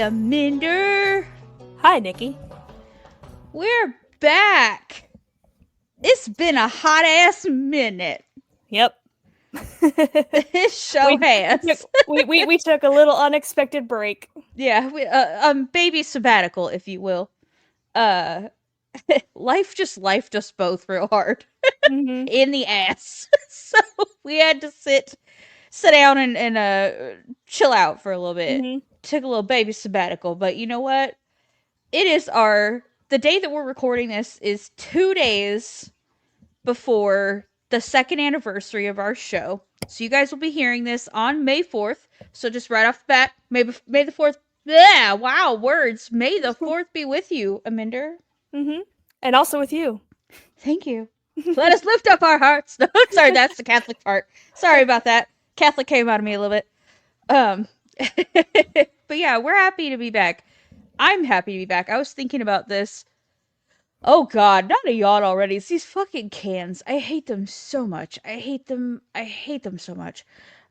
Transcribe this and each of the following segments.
Minder. Hi, Nikki. We're back. It's been a hot ass minute. Yep. This show has. We took a little unexpected break. Yeah, baby sabbatical, if you will. Life just lifed us both real hard Mm-hmm. in the ass. So we had to sit down and chill out for a little bit. Mm-hmm. Took a little baby sabbatical, but you know what? It is the day that we're recording this is 2 days before the second anniversary of our show. So you guys will be hearing this on May 4th. So just right off the bat, May the 4th. Yeah, wow, words. May the 4th be with you, Aminder. Mm-hmm. And also with you. Thank you. Let us lift up our hearts. No, sorry, that's the Catholic part. Sorry about that. Catholic came out of me a little bit. But yeah, we're happy to be back. I'm happy to be back. I was thinking about this. Oh god, not a yawn already. It's these fucking cans. I hate them so much. I hate them so much.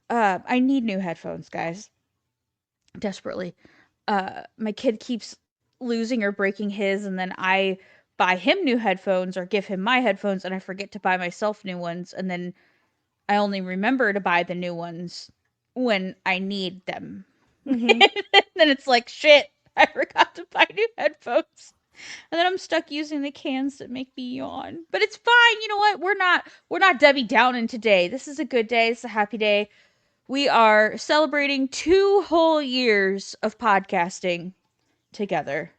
I need new headphones, guys. Desperately. My kid keeps losing or breaking his, and then I buy him new headphones or give him my headphones, and I forget to buy myself new ones, and then I only remember to buy the new ones when I need them. Mm-hmm. Then it's like, shit, I forgot to buy new headphones. And then I'm stuck using the cans that make me yawn. But it's fine. You know what? We're not Debbie Downing today. This is a good day. It's a happy day. We are celebrating 2 whole years of podcasting together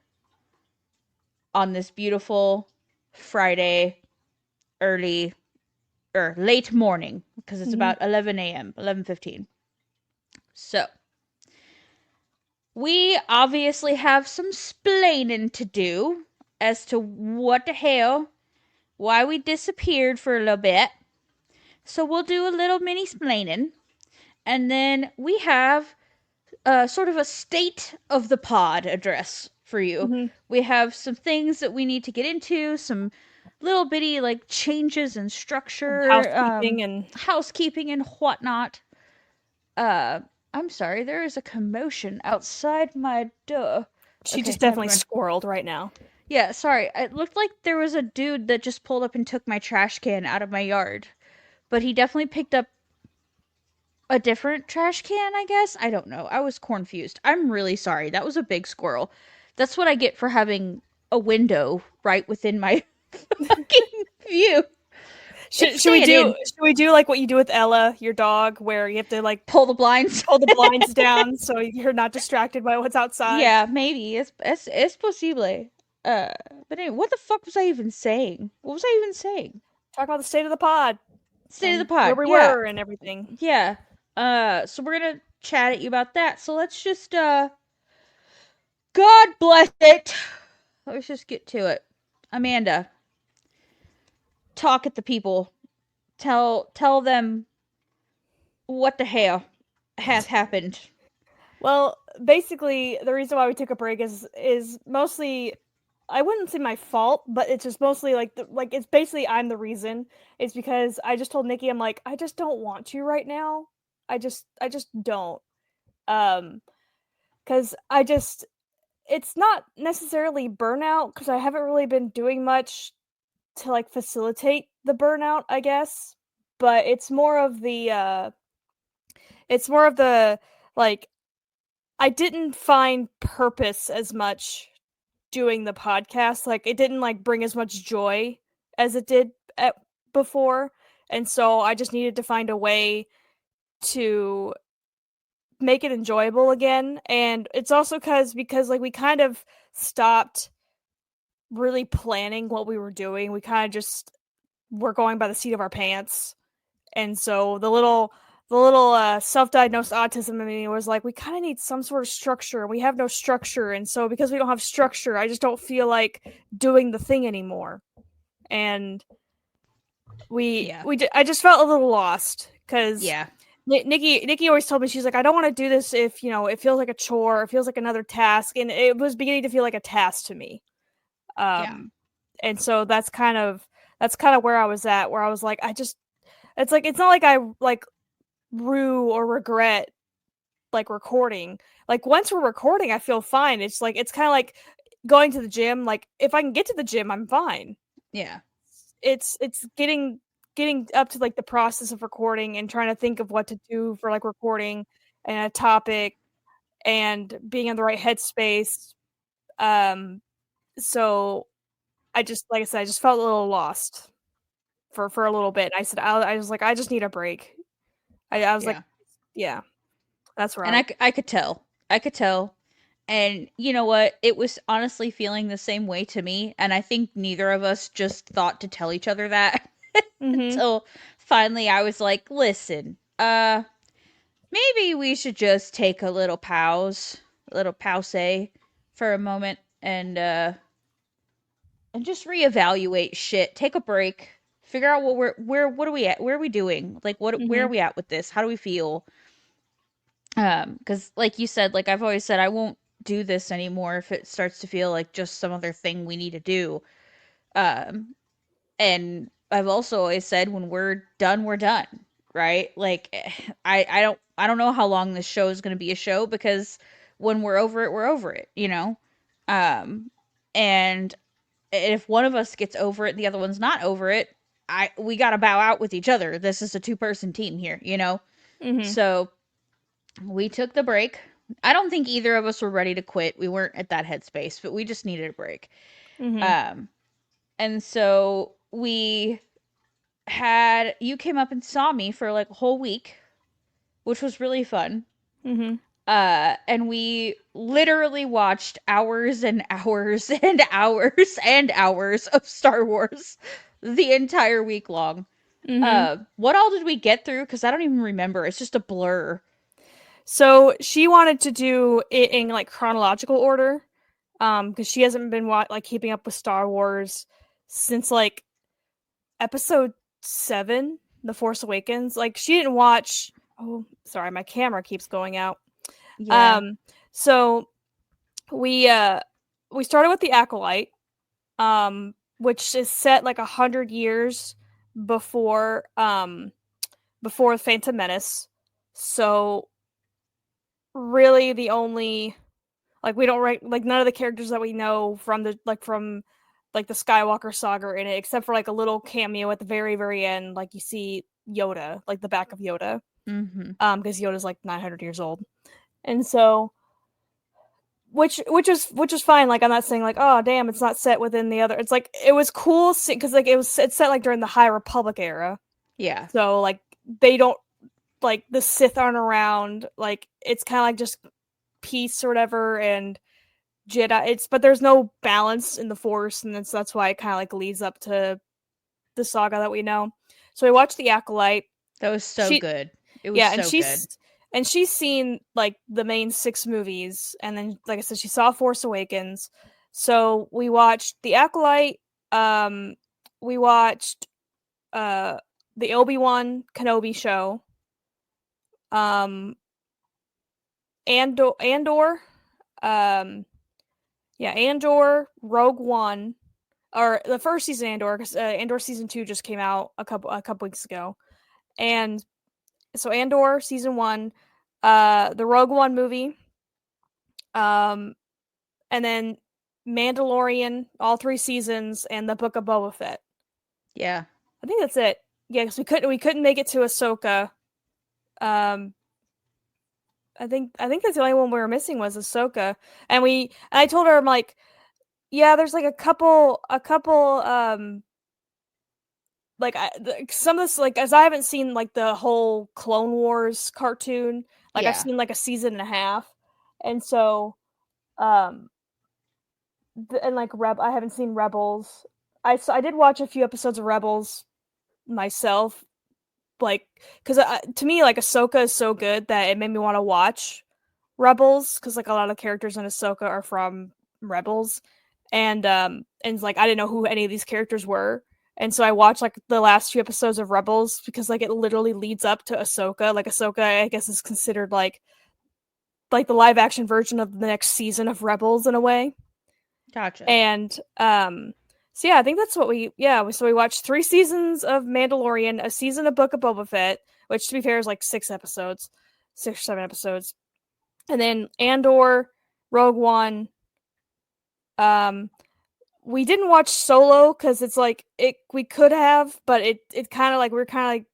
on this beautiful Friday early or late morning because it's about 11 a.m., 11:15. So, we obviously have some splaining to do as to what the hell, why we disappeared for a little bit. So we'll do a little mini splaining. And then we have sort of a state of the pod address for you. Mm-hmm. We have some things that we need to get into, some little bitty like changes in structure, housekeeping and whatnot. I'm sorry, there is a commotion outside my door. She just definitely squirreled right now. Yeah, sorry. It looked like there was a dude that just pulled up and took my trash can out of my yard. But he definitely picked up a different trash can, I guess. I don't know. I was confused. I'm really sorry. That was a big squirrel. That's what I get for having a window right within my fucking view. Should we do like what you do with Ella, your dog, where you have to like pull the blinds down so you're not distracted by what's outside? Yeah, maybe. It's possible. But anyway, what the fuck was I even saying? What was I even saying? Talk about the state of the pod. State of the pod. Where we were and everything. Yeah. So we're gonna chat at you about that. So let's just God bless it. Let's just get to it. Amanda, talk at the people. Tell them what the hell has happened. Well, basically, the reason why we took a break is mostly, I wouldn't say my fault, but it's just mostly it's basically I'm the reason. It's because I just told Nikki, I'm like, I just don't want to right now. I just don't. Because it's not necessarily burnout, because I haven't really been doing much to like facilitate the burnout, I guess. But it's more of the like, I didn't find purpose as much doing the podcast. Like, it didn't like bring as much joy as it did before. And so I just needed to find a way to make it enjoyable again. And it's also because like we kind of stopped really planning what we were doing. We kind of just were going by the seat of our pants. And so the little self-diagnosed autism in me was like, we kind of need some sort of structure. We have no structure. And so because we don't have structure, I just don't feel like doing the thing anymore. And I just felt a little lost because Nikki always told me, she's like, I don't want to do this if, it feels like a chore, it feels like another task. And it was beginning to feel like a task to me. And so that's kind of where I was at, where I was like, it's not like I like rue or regret like recording. Like once we're recording, I feel fine. It's like it's kind of like going to the gym. Like if I can get to the gym, I'm fine. Yeah. It's getting up to like the process of recording and trying to think of what to do for like recording and a topic and being in the right headspace. So I just like I said, I just felt a little lost for a little bit. I said I was like I just need a break. I was like, Yeah. yeah, that's where And I could tell. I could tell. And you know what? It was honestly feeling the same way to me. And I think neither of us just thought to tell each other that Mhm. until finally I was like, listen, maybe we should just take a little pause for a moment and just reevaluate shit. Take a break. Figure out what are we at? Where are we doing? Like where are Mhm. we at with this? How do we feel? Cuz like you said, like I've always said I won't do this anymore if it starts to feel like just some other thing we need to do. Um and I've also always said when we're done, right? Like I don't know how long this show is going to be a show because when we're over it, you know. And if one of us gets over it and the other one's not over it, I we got to bow out with each other. This is a two-person team here, you know. Mhm. So we took the break. I don't think either of us were ready to quit. We weren't at that headspace, but we just needed a break. Mhm. Um, and so we had you came up and saw me for like a whole week, which was really fun. Mhm. And we literally watched hours and hours and hours and hours of Star Wars the entire week long. Mhm. What all did we get through? Because I don't even remember. It's just a blur. So she wanted to do it in like chronological order, because she hasn't been like keeping up with Star Wars since like episode 7, The Force Awakens. Like she didn't watch. Oh, sorry, my camera keeps going out. Yeah, Um, so we uh we started with the Acolyte, which is set like 100 years before before Phantom Menace. So really, the only like we don't like none of the characters that we know from the Skywalker saga are in it, except for like a little cameo at the very end. Like you see Yoda, like the back of Yoda, mm-hmm. because Yoda's like 900 years old, and so which is fine. Like I'm not saying like oh damn it's not set within the other. It's like it was cool because like it's set like during the High Republic era, Yeah, so like they don't like the Sith aren't around. Like it's kind of like just peace or whatever and Jedi. It's but there's no balance in the Force, and that's why it kind of like leads up to the saga that we know. So we watched the Acolyte. that was so She good. It was yeah, so good. and she's seen like the main 6 movies, and then like I said, she saw Force Awakens. So we watched the Acolyte. We watched uh the Obi-Wan Kenobi show. Um, Andor. Um, yeah, Andor, Rogue One, or the first season Andor, because Andor season 2 just came out a couple weeks ago, and so Andor season 1, the Rogue One movie, um, and then Mandalorian, all 3 seasons, and the Book of Boba Fett. Yeah, I think that's it. Yeah, because we couldn't make it to Ahsoka. Um, I think that's the only one we were missing was Ahsoka, and I told her I'm like, yeah, there's like a couple like some of this like as I haven't seen like the whole Clone Wars cartoon, like I've yeah. seen like a season and a half, and so um and like I haven't seen Rebels. I did watch a few episodes of Rebels myself, like because to me like Ahsoka is so good that it made me want to watch Rebels because like a lot of characters in Ahsoka are from Rebels, and like I didn't know who any of these characters were, and so I watched like the last few episodes of Rebels because like it literally leads up to Ahsoka. Like Ahsoka, I guess is considered like the live action version of the next season of Rebels in a way, Gotcha. and so yeah, I think that's what so we watched 3 seasons of Mandalorian, a season of Book of Boba Fett, which to be fair is like 6 episodes, 6 or 7 episodes, and then Andor, Rogue One. We didn't watch Solo because it's like we could have, but it kind of like we're kind of like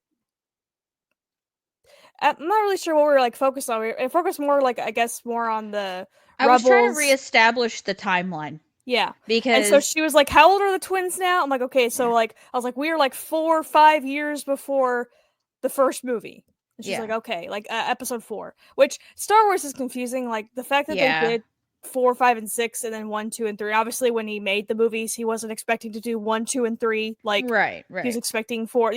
I'm not really sure what we were like focused on. We focused more like I guess more on the I was trying to Rebels. reestablish the timeline Yeah. And so because she was like, "How old are the twins now?" I'm like, "Okay." So like I was like, "We are like 4 or 5 years before the first movie." And she's yeah, like, "Okay, like episode 4." Which Star Wars is confusing, like the fact that they yeah, did 4, 5 and 6 and then 1, 2 and 3. Obviously when he made the movies, he wasn't expecting to do 1, 2 and 3 like right, he was right, expecting 4,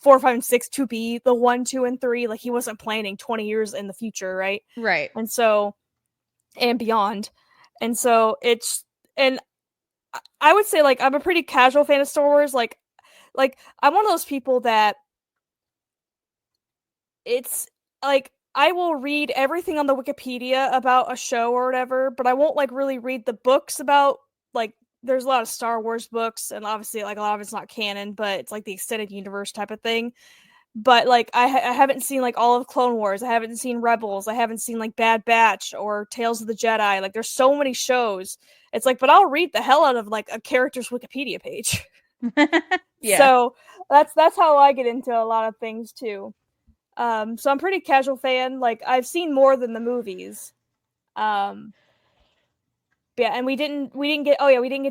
4, 5 and 6 to be the 1, 2 and 3. Like he wasn't planning 20 years in the future, right? right. And so and beyond. And so it's and I would say like I'm a pretty casual fan of Star Wars. Like I'm one of those people that it's like I will read everything on the Wikipedia about a show or whatever, but I won't like really read the books about like there's a lot of Star Wars books and obviously like a lot of it's not canon, but it's like the extended universe type of thing. But like I haven't seen like all of Clone Wars, I haven't seen Rebels, I haven't seen like Bad Batch or Tales of the Jedi. Like there's so many shows. It's like, but I'll read the hell out of like a character's Wikipedia page. Yeah. So that's how I get into a lot of things too. So I'm pretty casual fan. Like I've seen more than the movies. Um, yeah, and we didn't get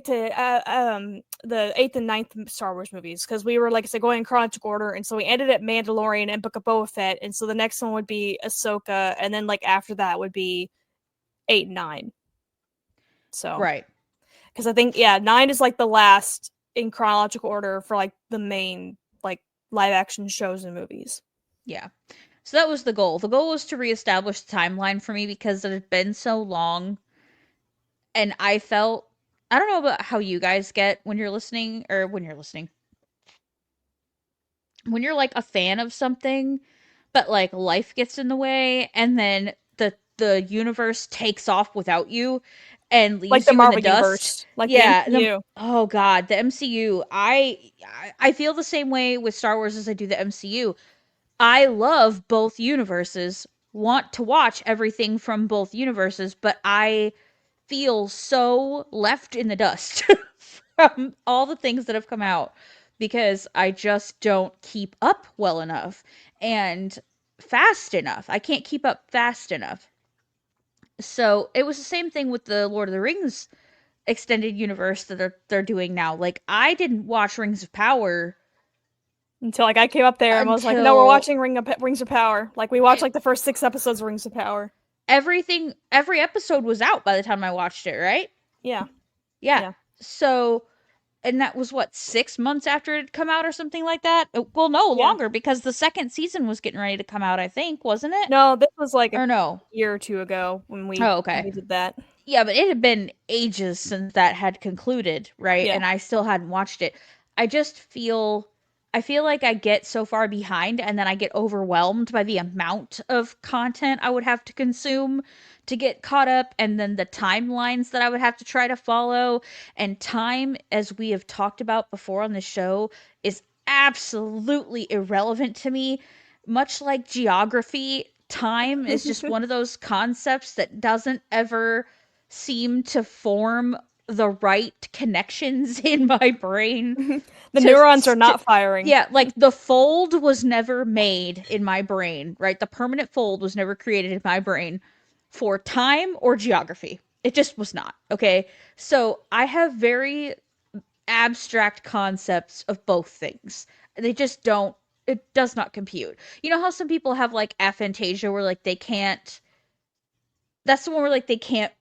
to the 8th and ninth Star Wars movies because we were like I said going in chronological order, and so we ended at Mandalorian and Book of Boba Fett, and so the next one would be Ahsoka, and then like after that would be 8 and 9. So Right. because I think 9 is like the last in chronological order for like the main like live action shows and movies. Yeah. So that was the goal. The goal was to reestablish the timeline for me because it had been so long and I felt I don't know about how you guys get when you're listening or when you're listening. When you're like a fan of something, but like life gets in the way and then the universe takes off without you and Like leaves the you in the Marvel dust. universe, like the Yeah, MCU. oh god, the MCU. I feel the same way with Star Wars as I do the MCU. I love both universes, want to watch everything from both universes, but I feel so left in the dust from all the things that have come out because I just don't keep up well enough and fast enough. I can't keep up fast enough. So it was the same thing with the Lord of the Rings extended universe that they're doing now. Like I didn't watch Rings of Power Until like I came up there and was like, "No, we're until watching Rings of Power." Like we watched like the first 6 episodes of Rings of Power. every episode was out by the time I watched it, right? Yeah, Yeah. yeah, So and that was what 6 months after it had come out or something like that. Well, no yeah. longer because the second season was getting ready to come out. I think wasn't it? No, this was like a Or no? year or two ago when Oh, okay. we did that. Yeah, but it had been ages since that had concluded, right? Yeah. And I still hadn't watched it. I just feel I feel like I get so far behind and then I get overwhelmed by the amount of content I would have to consume to get caught up and then the timelines that I would have to try to follow and time as we have talked about before on the show is absolutely irrelevant to me, much like geography. Time is just one of those concepts that doesn't ever seem to form the right connections in my brain The to, neurons are to not firing. yeah, like the fold was never made in my brain, right? The permanent fold was never created in my brain for time or geography. It just was not. Okay. So I have very abstract concepts of both things. They just don't, it does not compute. You know how some people have like aphantasia where like they can't, that's the one where like they can't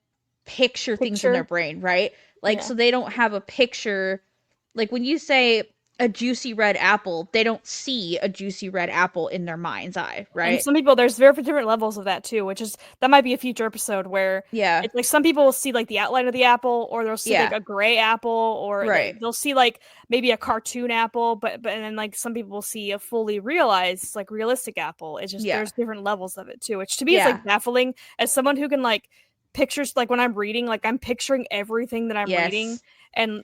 picture things in their Picture. brain, right? Like, Yeah. so they don't have a picture. Like, when you say a juicy red apple, they don't see a juicy red apple in their mind's eye, And right? some people, there's very different levels of that too, which is that might be a future episode where Yeah. it's like some people will see like the outline of the apple, or they'll see like Yeah. a gray apple, or Right. they'll see like maybe a cartoon apple, but and then like some people will see a fully realized like realistic apple. It's just Yeah. there's different levels of it too, which to me is Yeah. like baffling as someone who can like pictures like when I'm reading, like I'm picturing everything that I'm reading, Yes. and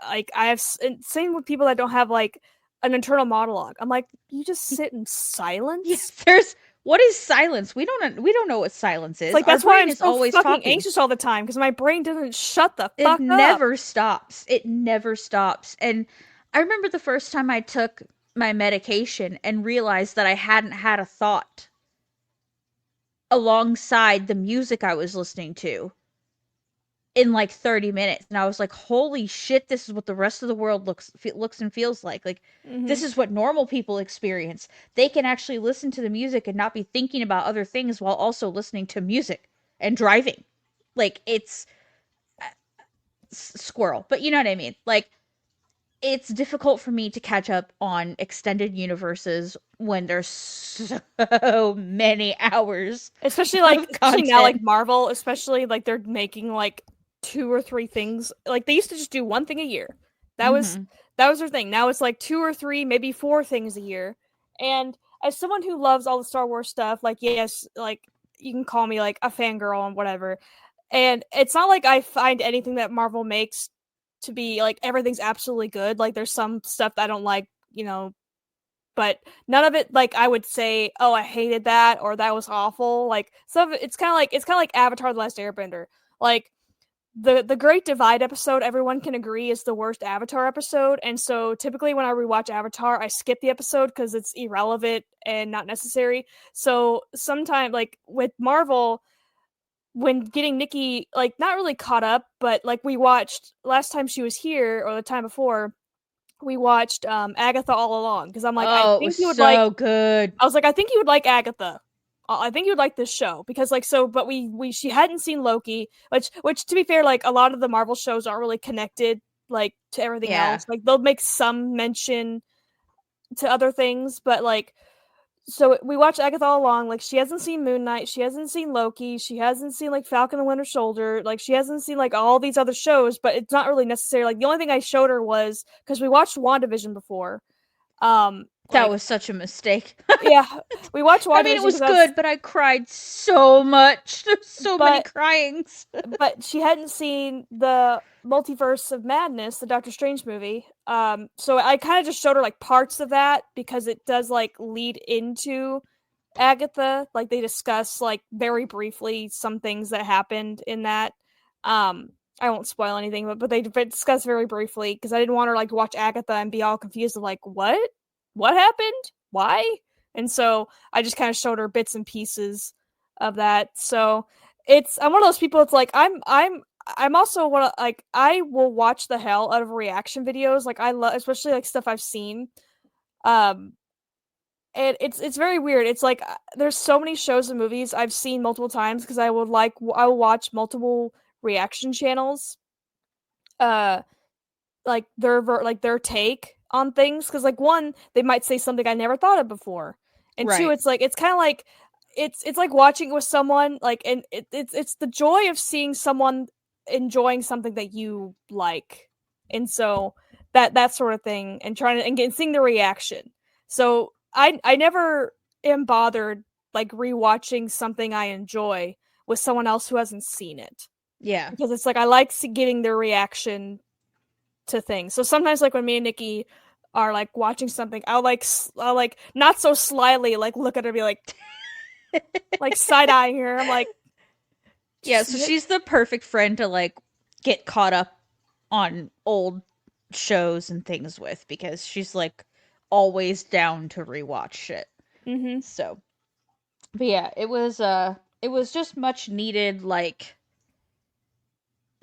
like I have and same with people that don't have like an internal monologue. I'm like, you just sit in Yes. silence. What is silence? We don't know what silence It's is. like Our that's why brain I'm is so always fucking talking. anxious all the time because my brain doesn't shut the It fuck up. never stops. It never stops. And I remember the first time I took my medication and realized that I hadn't had a thought alongside the music I was listening to in like 30 minutes, and I was like, holy shit, this is what the rest of the world looks and feels like Hmm. this is what normal people experience. They can actually listen to the music and not be thinking about other things while also listening to music and driving. Like it's squirrel, but you know what I mean. Like it's difficult for me to catch up on extended universes when there's so many hours of Especially now, like content. Marvel, especially like they're making like 2 or 3 things. Like they used to just do one thing a year. That was Mm-hmm. that was their thing. Now it's like 2 or 3, maybe 4 things a year. And as someone who loves all the Star Wars stuff, like yes, like you can call me like a fangirl and whatever. And it's not like I find anything that Marvel makes to be like everything's absolutely good. Like there's some stuff that I don't like, but none of it like I would say, "Oh, I hated that," or "That was awful." Like some of it, it's kind of like Avatar: The Last Airbender. Like the Great Divide episode, everyone can agree is the worst Avatar episode, and so typically when I rewatch Avatar, I skip the episode because it's irrelevant and not necessary. So sometimes, like with Marvel, when getting Nikki like not really caught up, but like we watched last time she was here or the time before, we watched Agatha All Along because I'm like, Oh, it was so good. I was like, I think you would like Agatha. I think you would like this show because like so, but we she hadn't seen Loki, which to be fair, like a lot of the Marvel shows aren't really connected like to everything Yeah. else. Like they'll make some mention to other things, but like so we watched Agatha all along. Like she hasn't seen Moon Knight, she hasn't seen Loki, she hasn't seen like Falcon and Winter Soldier, like she hasn't seen like all these other shows. But it's not really necessary. Like the only thing I showed her was because we watched WandaVision before. That Like was such a mistake. yeah, we watched I mean, it WandaVision was because I was, good, but I cried so much. There's so many but cryings. she hadn't seen the Multiverse of Madness, the Doctor Strange movie. So I kind of just showed her like parts of that because it does like lead into Agatha. Like they discuss like very briefly some things that happened in that. I won't spoil anything, but they discuss very briefly because I didn't want her like to watch Agatha and be all confused of like what happened, why, and so I just kind of showed her bits and pieces of that. So I'm one of those people. It's like I'm also one of like I will watch the hell out of reaction videos. Like I love especially like stuff I've seen. Um, and it's very weird. It's like there's so many shows and movies I've seen multiple times because I will watch multiple reaction channels. Uh, like like their take on things because like one they might say something I never thought of before, and two Right. it's like it's kind of like it's like watching it with someone like and it's the joy of seeing someone enjoying something that you like, and so that sort of thing and trying to and seeing the reaction. So I never am bothered like rewatching something I enjoy with someone else who hasn't seen it Yeah. because it's like I like getting their reaction to things. So sometimes, like when me and Nikki are like watching something, I'll like not so slyly like look at her, and be like side eyeing her. I'm like, did you Yeah, so see it? she's the perfect friend to like get caught up on old shows and things with because she's like always down to rewatch shit. Mm-hmm. So, but yeah, it was just much needed like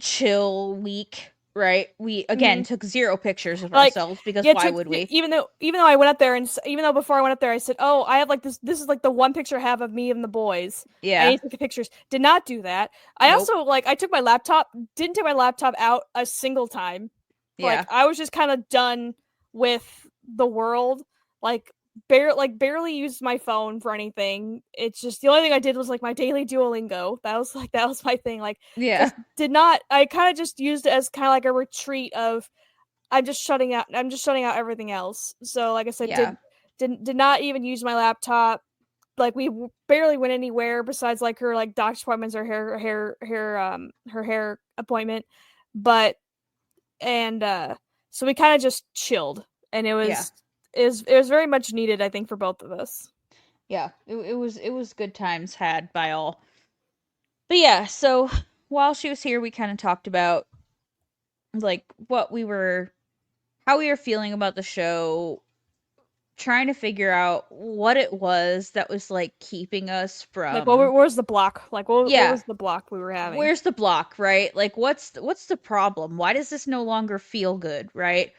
chill week, right? We again Mm-hmm. took zero pictures of Like, ourselves because yeah, why would we? even though I went up there and even though before I went up there I said, oh, I have like this is like the one picture I have of me and the boys. I Yeah. need to take pictures. Did not do that. I Nope. also like I took my laptop. Didn't take my laptop out a single time. Like Yeah. I was just kind of done with the world. Like barely used my phone for anything. It's just the only thing I did was like my daily Duolingo. That was my thing. Like Yeah. just did not. I kind of just used it as kind of like a retreat of I'm just shutting out everything else. So like I said, Yeah. did not even use my laptop. Like we barely went anywhere besides like her like doctor's appointments or her hair appointment. But and so we kind of just chilled and Yeah. it was very much needed I think for both of us. Yeah, it was good times had by all. But yeah, so while she was here, we kind of talked about like what we were, how we were feeling about the show, trying to figure out what it was that was like keeping us Like, from, what was the block? Like, what yeah, was the block we were having? where's the block, right? Like what's the problem? Why does this no longer feel good, right?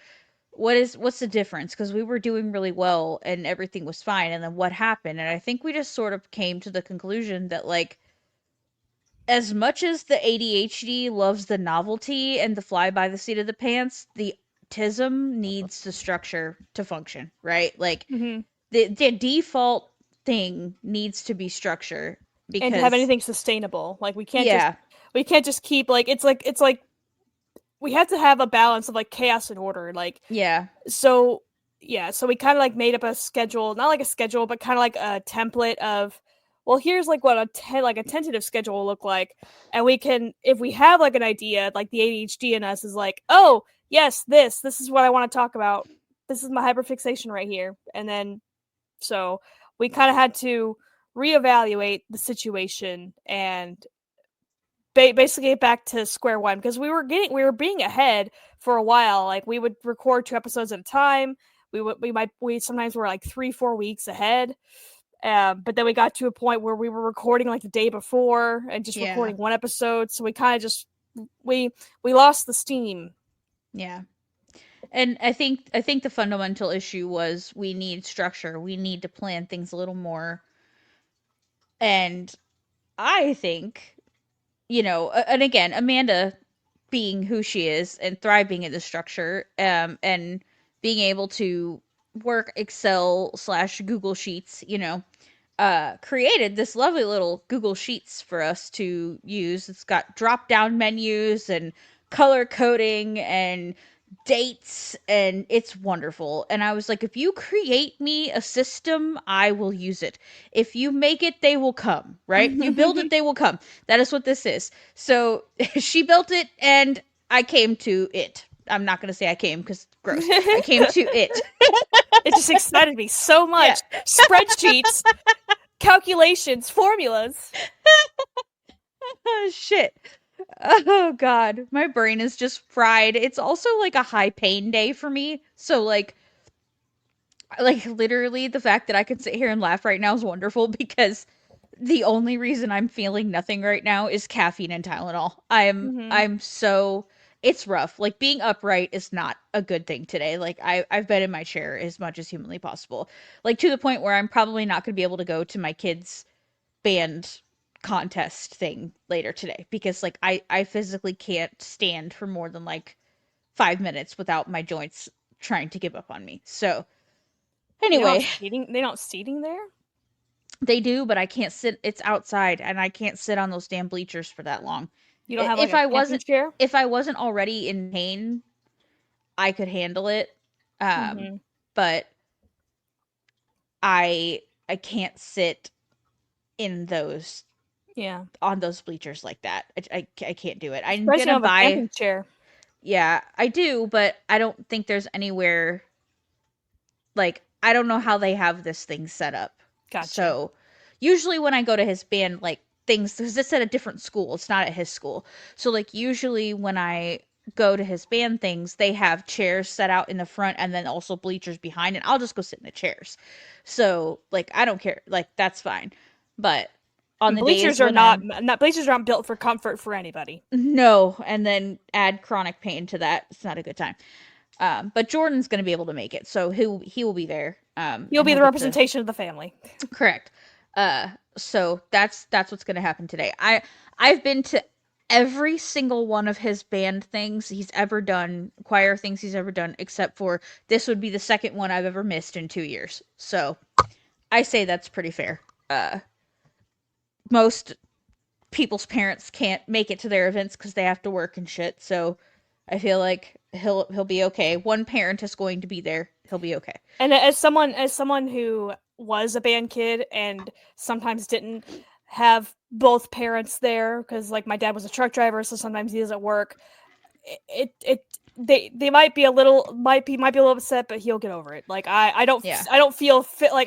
What's the difference? Because we were doing really well and everything was fine, and then what happened? And I think we just sort of came to the conclusion that like as much as the ADHD loves the novelty and the fly by the seat of the pants, the autism needs the structure to function, right? Like Hmm. the default thing needs to be structure And to have because anything sustainable, like yeah, we can't just keep like it's like we have to have a balance of like chaos and order. Like yeah, so yeah, so we kind of like made up a schedule, not like a schedule, but kind of like a template of, well, here's like what like a tentative schedule will look like, and we can, if we have like an idea, like the ADHD in us is like, oh yes, this is what I want to talk about. This is my hyperfixation right here, and then so we kind of had to reevaluate the situation and basically get back to square one because we were being ahead for a while. Like we would record 2 episodes at a time. We sometimes were like 3-4 weeks ahead. But then we got to a point where we were recording like the day before and just yeah, recording one episode. So we kind of just we we lost the steam. yeah. And I think the fundamental issue was we need structure. We need to plan things a little more. And I think, and again, Amanda being who she is and thriving in the structure, and being able to work Excel slash Google Sheets, created this lovely little Google Sheets for us to use. It's got drop down menus and color coding and dates, and it's wonderful. And I was like, if you create me a system, I will use it. If you make it, they will come, right? You build it, they will come. That is what this is. So she built it, and I came to it. I'm not going to say I came because gross. I came to it. It just excited me so Yeah. much. Spreadsheets, calculations, formulas. Oh, shit. Oh god, my brain is just fried. It's also like a high pain day for me. So like literally the fact that I can sit here and laugh right now is wonderful because the only reason I'm feeling nothing right now is caffeine and Tylenol. I'm Hmm. I'm so it's rough. Like being upright is not a good thing today. Like I've been in my chair as much as humanly possible. Like to the point where I'm probably not going to be able to go to my kids' band contest thing later today because like I physically can't stand for more than like 5 minutes without my joints trying to give up on me. So anyway, They don't seating there. they do, but I can't sit. It's outside, and I can't sit on those damn bleachers for that long. You don't have like If a I camping wasn't, chair. if I wasn't already in pain, I could handle it. Um, Hmm. but I can't sit in those Yeah, on those bleachers like that. I can't do it. I'm especially gonna on a buy. camping chair. Yeah, I do, but I don't think there's anywhere like I don't know how they have this thing set up. Gotcha. So usually when I go to his band, like things, because it's at a different school, it's not at his school. So like usually when I go to his band things, they have chairs set out in the front and then also bleachers behind, and I'll just go sit in the chairs. So like I don't care, like that's fine. But on And the days when I'm bleachers aren't built for comfort for anybody. no, and then add chronic pain to that, it's not a good time. But Jordan's going to be able to make it, so he will be there. You'll And be he'll the get to representation of the family. correct. So that's what's going to happen today. I've been to every single one of his band things he's ever done, choir things he's ever done, except for this would be the second one I've ever missed in 2 years. So I say that's pretty fair. Most people's parents can't make it to their events because they have to work and shit. So I feel like he'll be okay. One parent is going to be there. He'll be okay. And as someone who was a band kid and sometimes didn't have both parents there because like my dad was a truck driver, so sometimes he doesn't work. It they might be a little upset, but he'll get over it. Like I don't feel I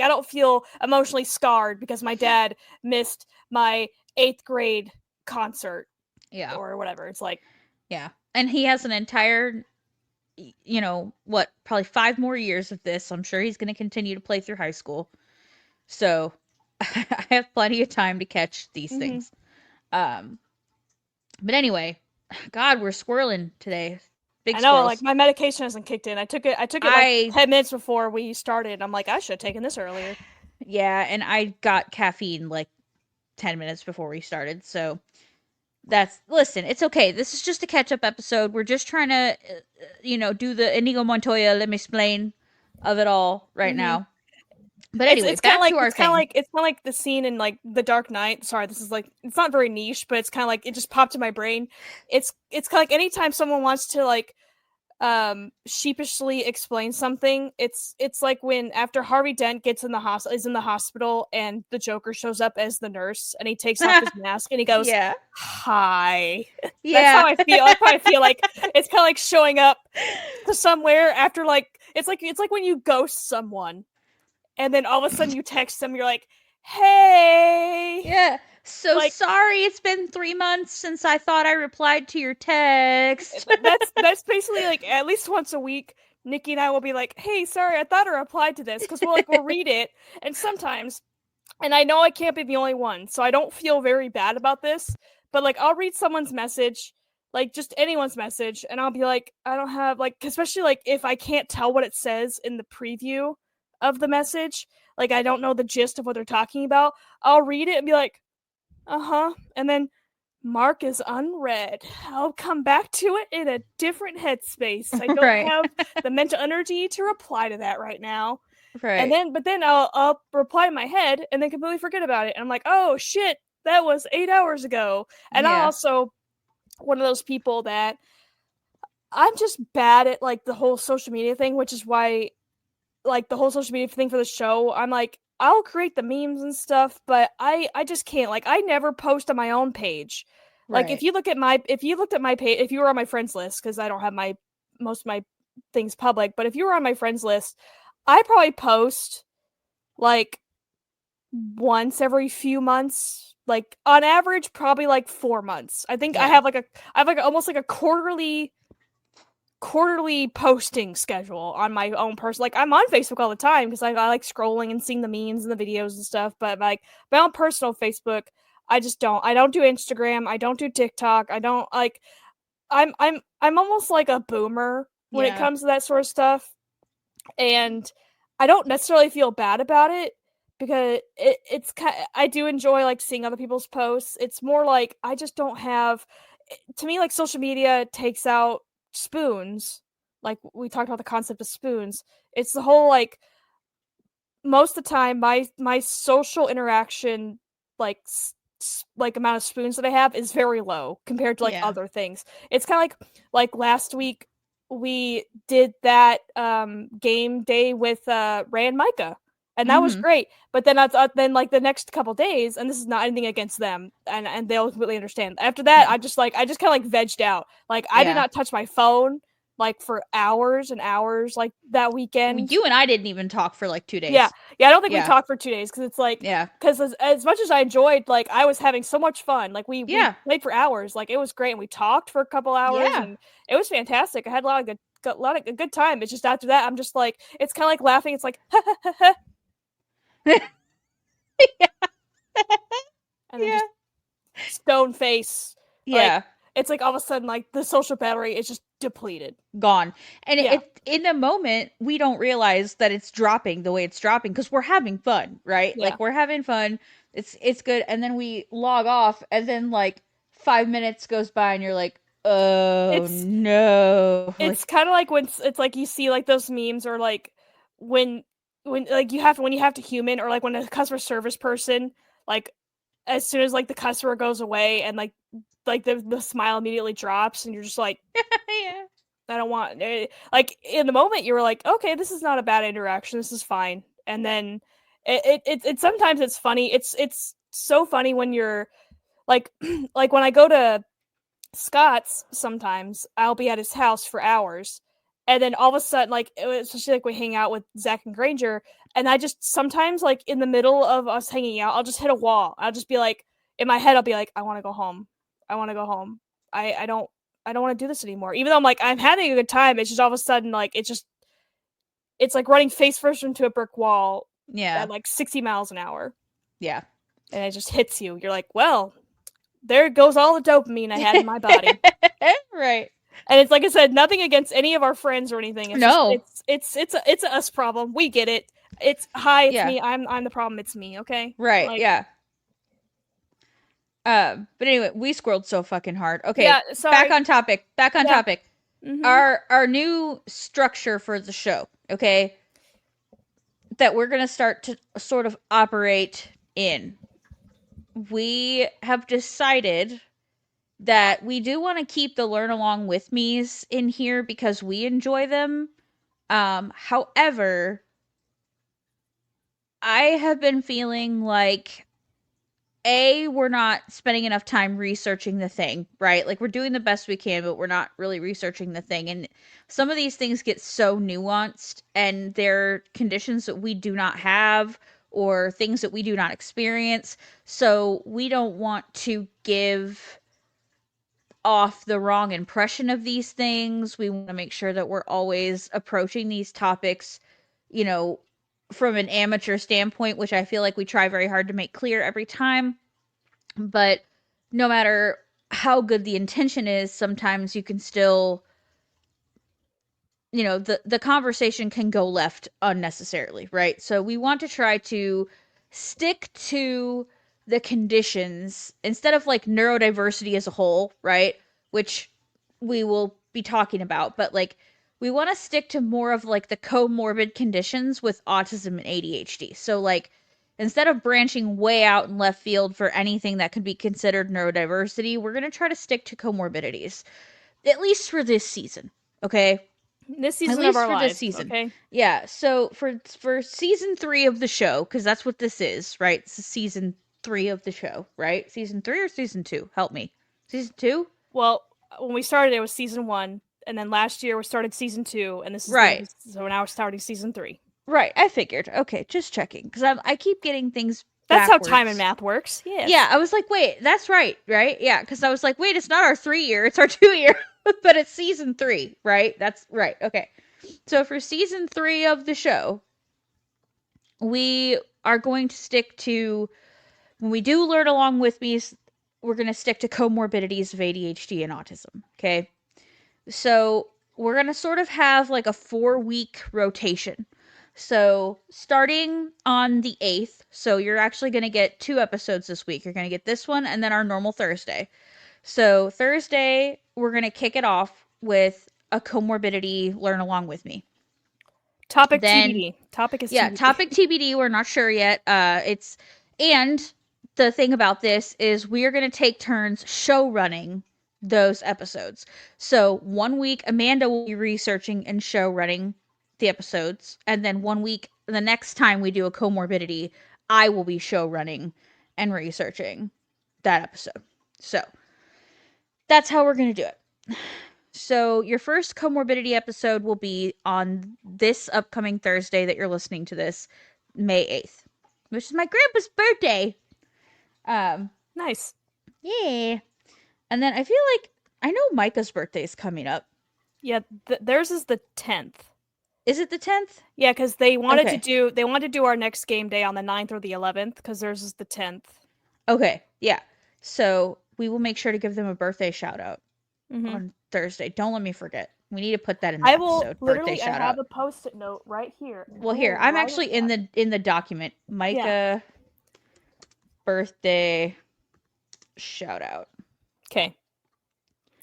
don't feel emotionally scarred because my dad missed my 8th grade concert Yeah. or whatever. It's like, Yeah. And he has an entire, probably 5 more years of this. I'm sure he's going to continue to play through high school. So I have plenty of time to catch these mm-hmm. things. Um, but anyway, God, we're squirreling today. Big I know, like squirrels. my medication hasn't kicked in. I took it like I 10 minutes before we started. I'm like, I should have taken this earlier. Yeah, and I got caffeine like 10 minutes before we started. So listen, it's okay. This is just a catch up episode. We're just trying to, do the Inigo Montoya, let me explain of it all right Mm-hmm. now. But anyway, back to our thing. It's kind of like the scene in like The Dark Knight. Sorry, this is like, it's not very niche, but it's kind of like it just popped in my brain. It's kind of like anytime someone wants to like sheepishly explain something, it's like when after Harvey Dent is in the hospital and the Joker shows up as the nurse and he takes off his mask and he goes, Yeah. "Hi." Yeah. That's how I feel like it's kind of like showing up to somewhere after like it's like when you ghost someone and then all of a sudden you text them, you're like, "Hey." Yeah. So Like, sorry it's been 3 months since I thought I replied to your text. that's basically like at least once a week Nikki and I will be like, "Hey, sorry, I thought I replied to this," because we'll read it, and sometimes, and I know I can't be the only one, so I don't feel very bad about this, but like I'll read someone's message, like just anyone's message, and I'll be like, I don't have like, especially like if I can't tell what it says in the preview of the message, like I don't know the gist of what they're talking about, I'll read it and be like, uh-huh, and then mark is unread. I'll come back to it in a different headspace. I don't Right. have the mental energy to reply to that right now. And Right. then I'll reply in my head and then completely forget about it. And I'm like, oh shit, that was 8 hours ago. And I'm Yeah. also one of those people that I'm just bad at like the whole social media thing, which is why like the whole social media thing for the show, I'm like, I'll create the memes and stuff, but I just can't. Like I never post on my own page. Like Right. if you looked at my page, if you were on my friends list, because I don't have my most of my things public, but if you were on my friends list, I probably post like once every few months. Like on average, probably like 4 months. I think Yeah. I have like almost like a quarterly posting schedule on my own person. Like I'm on Facebook all the time because I like scrolling and seeing the memes and the videos and stuff. But like my own personal Facebook, I just don't. I don't do Instagram. I don't do TikTok. I don't like. I'm almost like a boomer when it Yeah. comes to that sort of stuff, and I don't necessarily feel bad about it because it's kind. I do enjoy like seeing other people's posts. It's more like I just don't have. To me, like social media takes out spoons. Like we talked about the concept of spoons. It's the whole like most of the time my social interaction like like amount of spoons that I have is very low compared to like Yeah. other things. It's kind of like last week we did that game day with Ray and Micah. And that was Mm-hmm. great, but then like the next couple days, and this is not anything against them, and they'll completely understand. After that, Yeah. I just kind of like vegged out. Like I did Yeah. not touch my phone like for hours and hours like that Well, weekend. you and I didn't even talk for like 2 Yeah, days. yeah. I don't think we Yeah. talked for 2 days because it's like Yeah. because as much as I enjoyed, like I was having so much fun. Like we Yeah. played for hours. Like it was great, and we talked for a couple hours, Yeah. and it was fantastic. I had a lot of good time. It's just after that, I'm just like it's kind of like laughing. It's like and then Yeah. just stone face. Like Yeah. it's like all of a sudden like the social battery is just depleted. Gone. And Yeah, in the moment we don't realize that it's dropping the way it's dropping because we're having fun, right? yeah. Like we're having fun. It's good. And then we log off and then like 5 minutes goes by and you're like, oh It's no. it's Like kind of like when it's like you see like those memes or like when like you have to human or like when a customer service person like as soon as like the customer goes away and like the smile immediately drops and you're just like yeah. I don't want like in the moment you were like okay this is not a bad interaction, this is fine, and then it sometimes it's funny, it's so funny when you're like like when I go to Scott's, sometimes I'll be at his house for hours, and then all of a sudden, like, especially like we hang out with Zach and Granger, and I just sometimes, like, in the middle of us hanging out, I'll just hit a wall. I'll just be like, in my head, I'll be like, I want to go home. I want to go home. I don't want to do this anymore. Even though I'm like, I'm having a good time, it's just all of a sudden, like, it's like running face first into a brick wall Yeah. at like 60 miles an hour. Yeah. And it just hits you. You're like, well, there goes all the dopamine I had in my body. Right. And it's like I said, nothing against any of our friends or anything. It's No. just it's a us problem. We get it. It's hi, it's Yeah. me. I'm the problem. It's me. Okay. Right. Like, Yeah. But anyway, we squirreled so fucking hard. Okay. yeah. Sorry. Back on topic. Yeah. Topic. Mhm. Our new structure for the show. Okay. That we're gonna start to sort of operate in. We have decided that we do want to keep the learn along with me's in here because we enjoy them. However, I have been feeling like we're not spending enough time researching the thing, right? Like we're doing the best we can, but we're not really researching the thing. And some of these things get so nuanced and they're conditions that we do not have or things that we do not experience. So we don't want to give off the wrong impression of these things. We want to make sure that we're always approaching these topics, you know, from an amateur standpoint, which I feel like we try very hard to make clear every time. But no matter how good the intention is, sometimes you can still, you know, the conversation can go left unnecessarily, right? So we want to try to stick to the conditions instead of like neurodiversity as a whole, right? Which we will be talking about, but like we want to stick to more of like the comorbid conditions with autism and ADHD. So like instead of branching way out in left field for anything that could be considered neurodiversity, we're going to try to stick to comorbidities at least for this season, okay? This At season of least our for lives. this season. Okay. Yeah, so for season 3 of the show, because that's what this is, right? It's season 3 of the show, right? Season 3 or season 2? Help me. Season 2? Well, when we started, it was season 1, and then last year we started season 2, and this is Right. so now we're starting season 3. Right, I figured. Okay, just checking because I keep getting things. That's backwards. how time and math works. Yes. Yeah, I was like, wait, that's right? Yeah, because I was like, wait, it's not our 3-year, it's our 2-year, but it's season 3, right? That's right. Okay, so for season 3 of the show, we are going to stick to when we do learn along with me. We're going to stick to comorbidities of ADHD and autism. Okay, so we're going to sort of have like a 4-week rotation. So starting on the 8th, so you're actually going to get 2 episodes this week. You're going to get this one and then our normal Thursday. So Thursday, we're going to kick it off with a comorbidity learn along with me. Topic TBD. Topic is TBD. Topic TBD. We're not sure yet. And the thing about this is we are going to take turns show running those episodes. So 1 week, Amanda will be researching and show running the episodes, and then 1 week, the next time we do a comorbidity, I will be show running and researching that episode. So that's how we're going to do it. So your first comorbidity episode will be on this upcoming Thursday that you're listening to this, May 8th, which is my grandpa's birthday. Nice. Yeah. And then I feel like I know Micah's birthday is coming up. Yeah, theirs is the 10th. Is it the 10th? Yeah, because they wanted to do our next game day on the 9th or the 11th, because theirs is the 10th. Okay, yeah. So we will make sure to give them a birthday shout out on Thursday. Don't let me forget. We need to put that in the episode. Literally, birthday shout out. I have a post-it note right here. Well, here I'm actually in the document. Micah birthday shout out. Okay.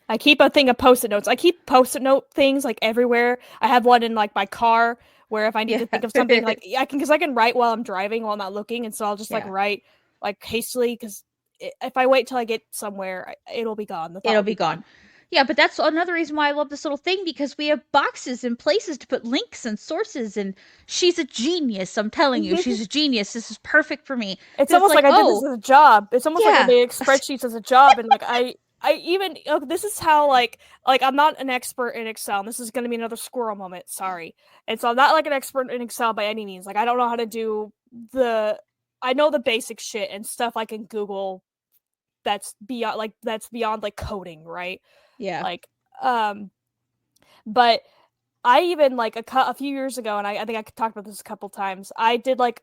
I keep a thing of post-it notes. I keep post-it note things like everywhere. I have one in like my car where if I need to think of something like I can write while I'm driving while I'm not looking, and so I'll just like write like hastily because if I wait till I get somewhere, it'll be gone. It'll be gone. Yeah, but that's another reason why I love this little thing, because we have boxes and places to put links and sources, and she's a genius. I'm telling you, she's a genius. This is perfect for me. It's almost like I did this as a job. It's almost like I made spreadsheets as a job, and like this is how I'm not an expert in Excel, and this is going to be another squirrel moment. Sorry, and so I'm not like an expert in Excel by any means. Like I don't know how to do I know the basic shit and stuff I can Google. That's beyond like coding, right? Yeah. Like, but I even like a few years ago, and I think I talked about this a couple times. I did like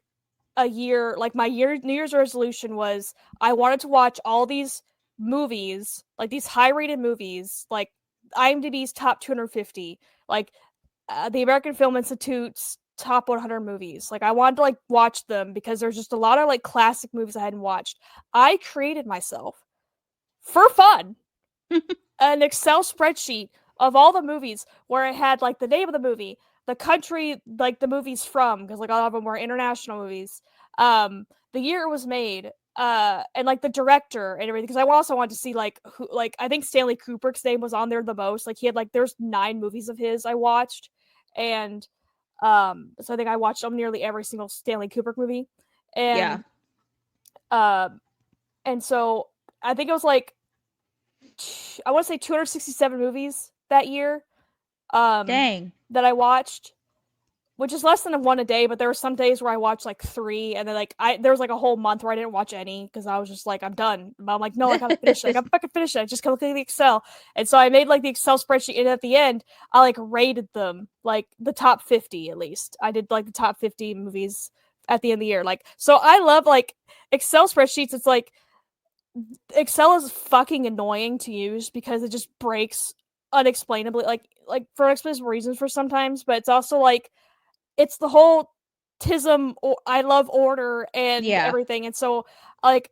a year, like my New Year's resolution was I wanted to watch all these movies, like these high rated movies, like IMDb's top 250, like the American Film Institute's top 100 movies. Like I wanted to like watch them because there's just a lot of like classic movies I hadn't watched. I created myself for fun an Excel spreadsheet of all the movies where it had like the name of the movie, the country like the movie's from, because like a lot of them were international movies, the year it was made, and like the director and everything. Because I also wanted to see like who, like I think Stanley Kubrick's name was on there the most. Like he had like there's 9 movies of his I watched, and so I think I watched nearly every single Stanley Kubrick movie, Yeah. and um, and so I think it was like I want to say 267 movies that year, Dang. that I watched, which is less than one a day. But there were some days where I watched like 3, and then like there was like a whole month where I didn't watch any because I was just like I'm done. But I'm like no, I gotta finish it. I gotta fucking finish it. I just gotta look at the Excel, and so I made like the Excel spreadsheet, and at the end I like rated them like the top 50 at least. I did like the top 50 movies at the end of the year. Like so, I love like Excel spreadsheets. It's like Excel is fucking annoying to use because it just breaks unexplainably, like for unexplainable reasons for sometimes. But it's also like it's the whole tism. I love order and Yeah. everything, and so like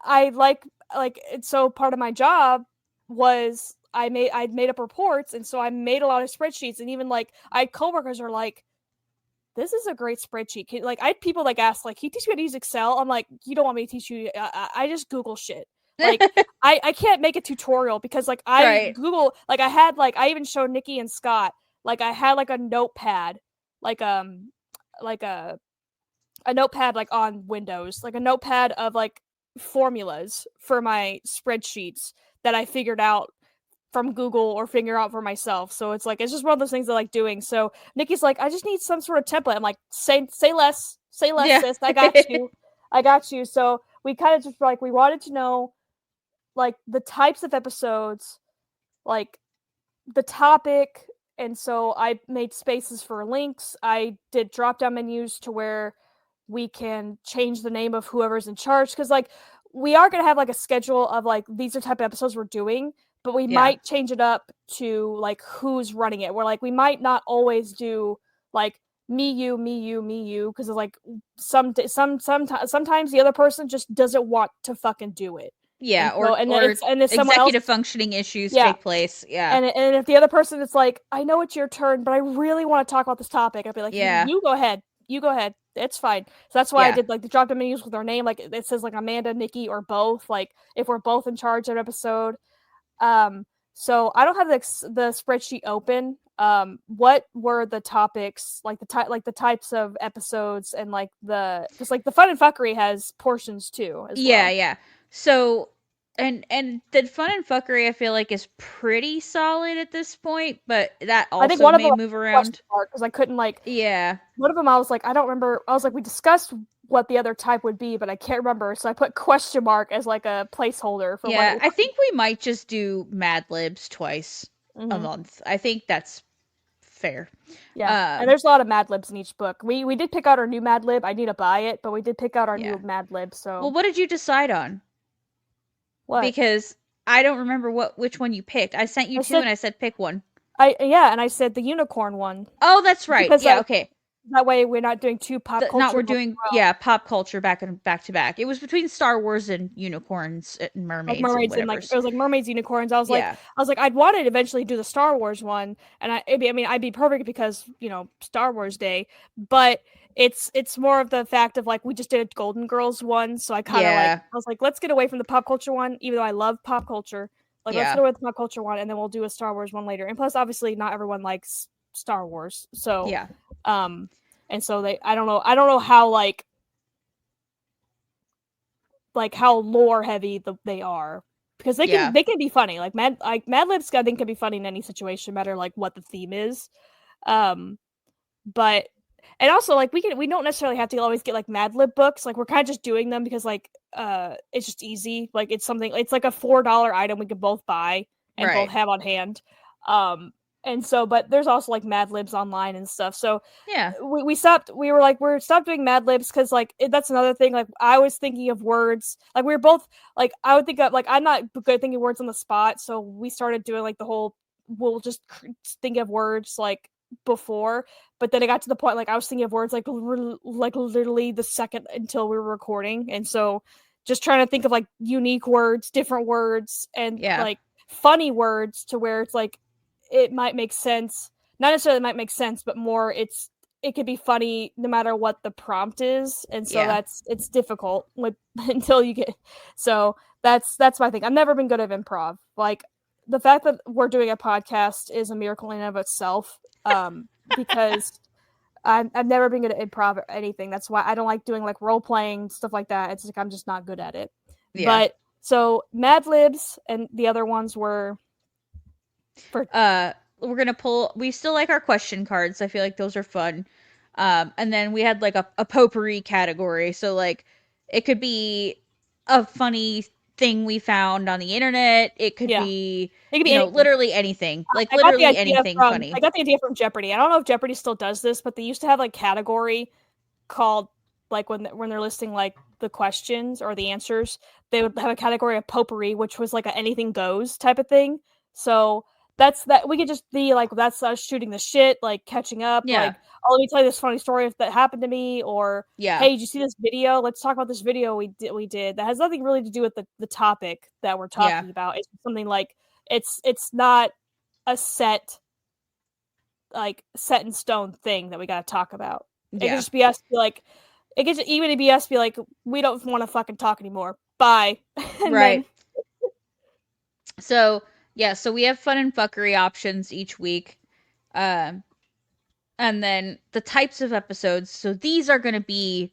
I like it's so part of my job was I'd made up reports, and so I made a lot of spreadsheets, and even like I had coworkers are like, this is a great spreadsheet. Like I had people like ask, like, can you teach me how to use Excel? I'm like, you don't want me to teach you. I just Google shit. Like I can't make a tutorial because like I Right. Google like I had like I even showed Nikki and Scott like I had like a notepad like like a notepad like on Windows like a notepad of like formulas for my spreadsheets that I figured out from Google or figure out for myself. So it's like it's just one of those things I like doing. So Nikki's like, I just need some sort of template. I'm like, say less, Yeah. sis. I got you. I got you. So we kind of just like we wanted to know like the types of episodes, like the topic, and so I made spaces for links. I did drop down menus to where we can change the name of whoever's in charge because like we are going to have like a schedule of like these are type of episodes we're doing, but we Yeah. might change it up to like who's running it. Where like we might not always do like me you because it's like sometimes the other person just doesn't want to fucking do it. Yeah. And so and then Or it's and if someone else executive functioning issues yeah take place. Yeah. and if the other person is like, I know it's your turn, but I really want to talk about this topic, I'd be like, Yeah. you go ahead. You go ahead. It's fine. So that's why I Yeah. did like the drop down menus with our name. Like it says like Amanda, Nikki, or both. Like if we're both in charge of an episode. Um, so I don't have the spreadsheet open. What were the topics like the types of episodes and like the because like the fun and fuckery has portions too as Yeah, well. yeah. So and the fun and fuckery I feel like is pretty solid at this point, but that I think also one of them may was move a question around. mark because I couldn't like Yeah. one of them I was like, I don't remember. I was like, we discussed what the other type would be, but I can't remember. So I put question mark as like a placeholder for when it Yeah, was. I think we might just do Mad Libs twice a Mm-hmm. month. I think that's fair. Yeah, and Um, there's a lot of Mad Libs in each book. We did pick out our new Mad Lib. I need to buy it, but we did pick out our yeah. new Mad Lib. Well, So what did you decide on? what Because I don't remember which one you picked. I sent you I two said, and I said pick one. and I said the unicorn one Oh, that's right. because Yeah, okay. that way we're not doing two pop Not culture we're ones doing as well. yeah, pop culture back to back. It was between Star Wars and unicorns and Like mermaids and mermaids and like it whatever's. was like mermaids unicorns. Yeah. I was like I'd want to eventually do the Star Wars one, and I mean I'd be perfect because Star Wars Day, but it's more of the fact of like we just did a Golden Girls one, so I kind of like Yeah. I was like let's get away from the pop culture one, even though I love pop culture. Like let's Yeah. get away with the pop culture one, and then we'll do a Star Wars one later. And plus, obviously, not everyone likes Star Wars, so Yeah. um, and so I don't know how like how lore heavy they are. because Yeah. they can be funny. Like Mad Libs, I think, can be funny in any situation, no matter like what the theme is. Um, but and also like we don't necessarily have to always get like Mad Lib books. Like we're kind of just doing them because like it's just easy. Like it's like a $4 item we could both buy and both Right. have on hand. And so but there's also like Mad Libs online and stuff. So Yeah. we stopped doing Mad Libs because like that's another thing. Like I was thinking of words. Like we were both like I would think of like I'm not good at thinking words on the spot. So we started doing like the whole we'll just think of words like before, but then it got to the point like I was thinking of words like literally the second until we were recording, and so just trying to think of like unique words, different words, and Yeah. like funny words to where it's like it might make sense. Not necessarily might make sense, but more it could be funny no matter what the prompt is, and so Yeah. it's difficult with until you get. So that's my thing. I've never been good at improv. Like the fact that we're doing a podcast is a miracle in and of itself. Because I've never been good at improv or anything. That's why I don't like doing like role playing stuff like that. It's like I'm just not good at it. Yeah. But so Mad Libs and the other ones were for We're gonna pull. We still like our question cards. I feel like those are fun. And then we had like a potpourri category. So like it could be a funny thing we found on the internet. It could yeah. be, It could be anything. literally anything. Like I got the literally idea anything from I funny. got the idea from Jeopardy. I don't know if Jeopardy still does this, but they used to have like category called like when they're listing like the questions or the answers, they would have a category of potpourri, which was like a anything goes type of thing. So that's that we could just be like that's us shooting the shit, like catching up, Yeah. like oh let me tell you this funny story that happened to me, or Yeah. hey did you see this video? Let's talk about this video we did that has nothing really to do with the topic that we're Yeah. talking about. It's something like it's not a set in stone thing that we got to talk about. It could Yeah. just be us be like it could even be us be like we don't want to fucking talk anymore. Bye. And then Right. So yeah, so we have fun and fuckery options each week. Um and then the types of episodes. So these are gonna be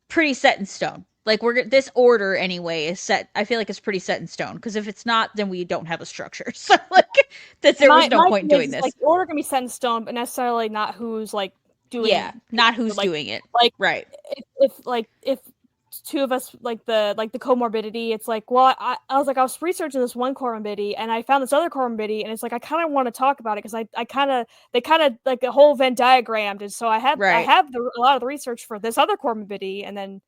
pretty set in stone. Like this order anyway is set. I feel like it's pretty set in stone because if it's not, then we don't have a structure. So like that there was no my point in thing doing is like this. the order can be set in stone, but necessarily not who's like Yeah, doing not who's like doing it. like Right. if two of us like the comorbidity, it's like well I was like I was researching this one comorbidity and I found this other comorbidity and it's like I kind of want to talk about it because I kind of they kind of like the whole Venn diagrammed and so I Right. have a lot of the research for this other comorbidity and then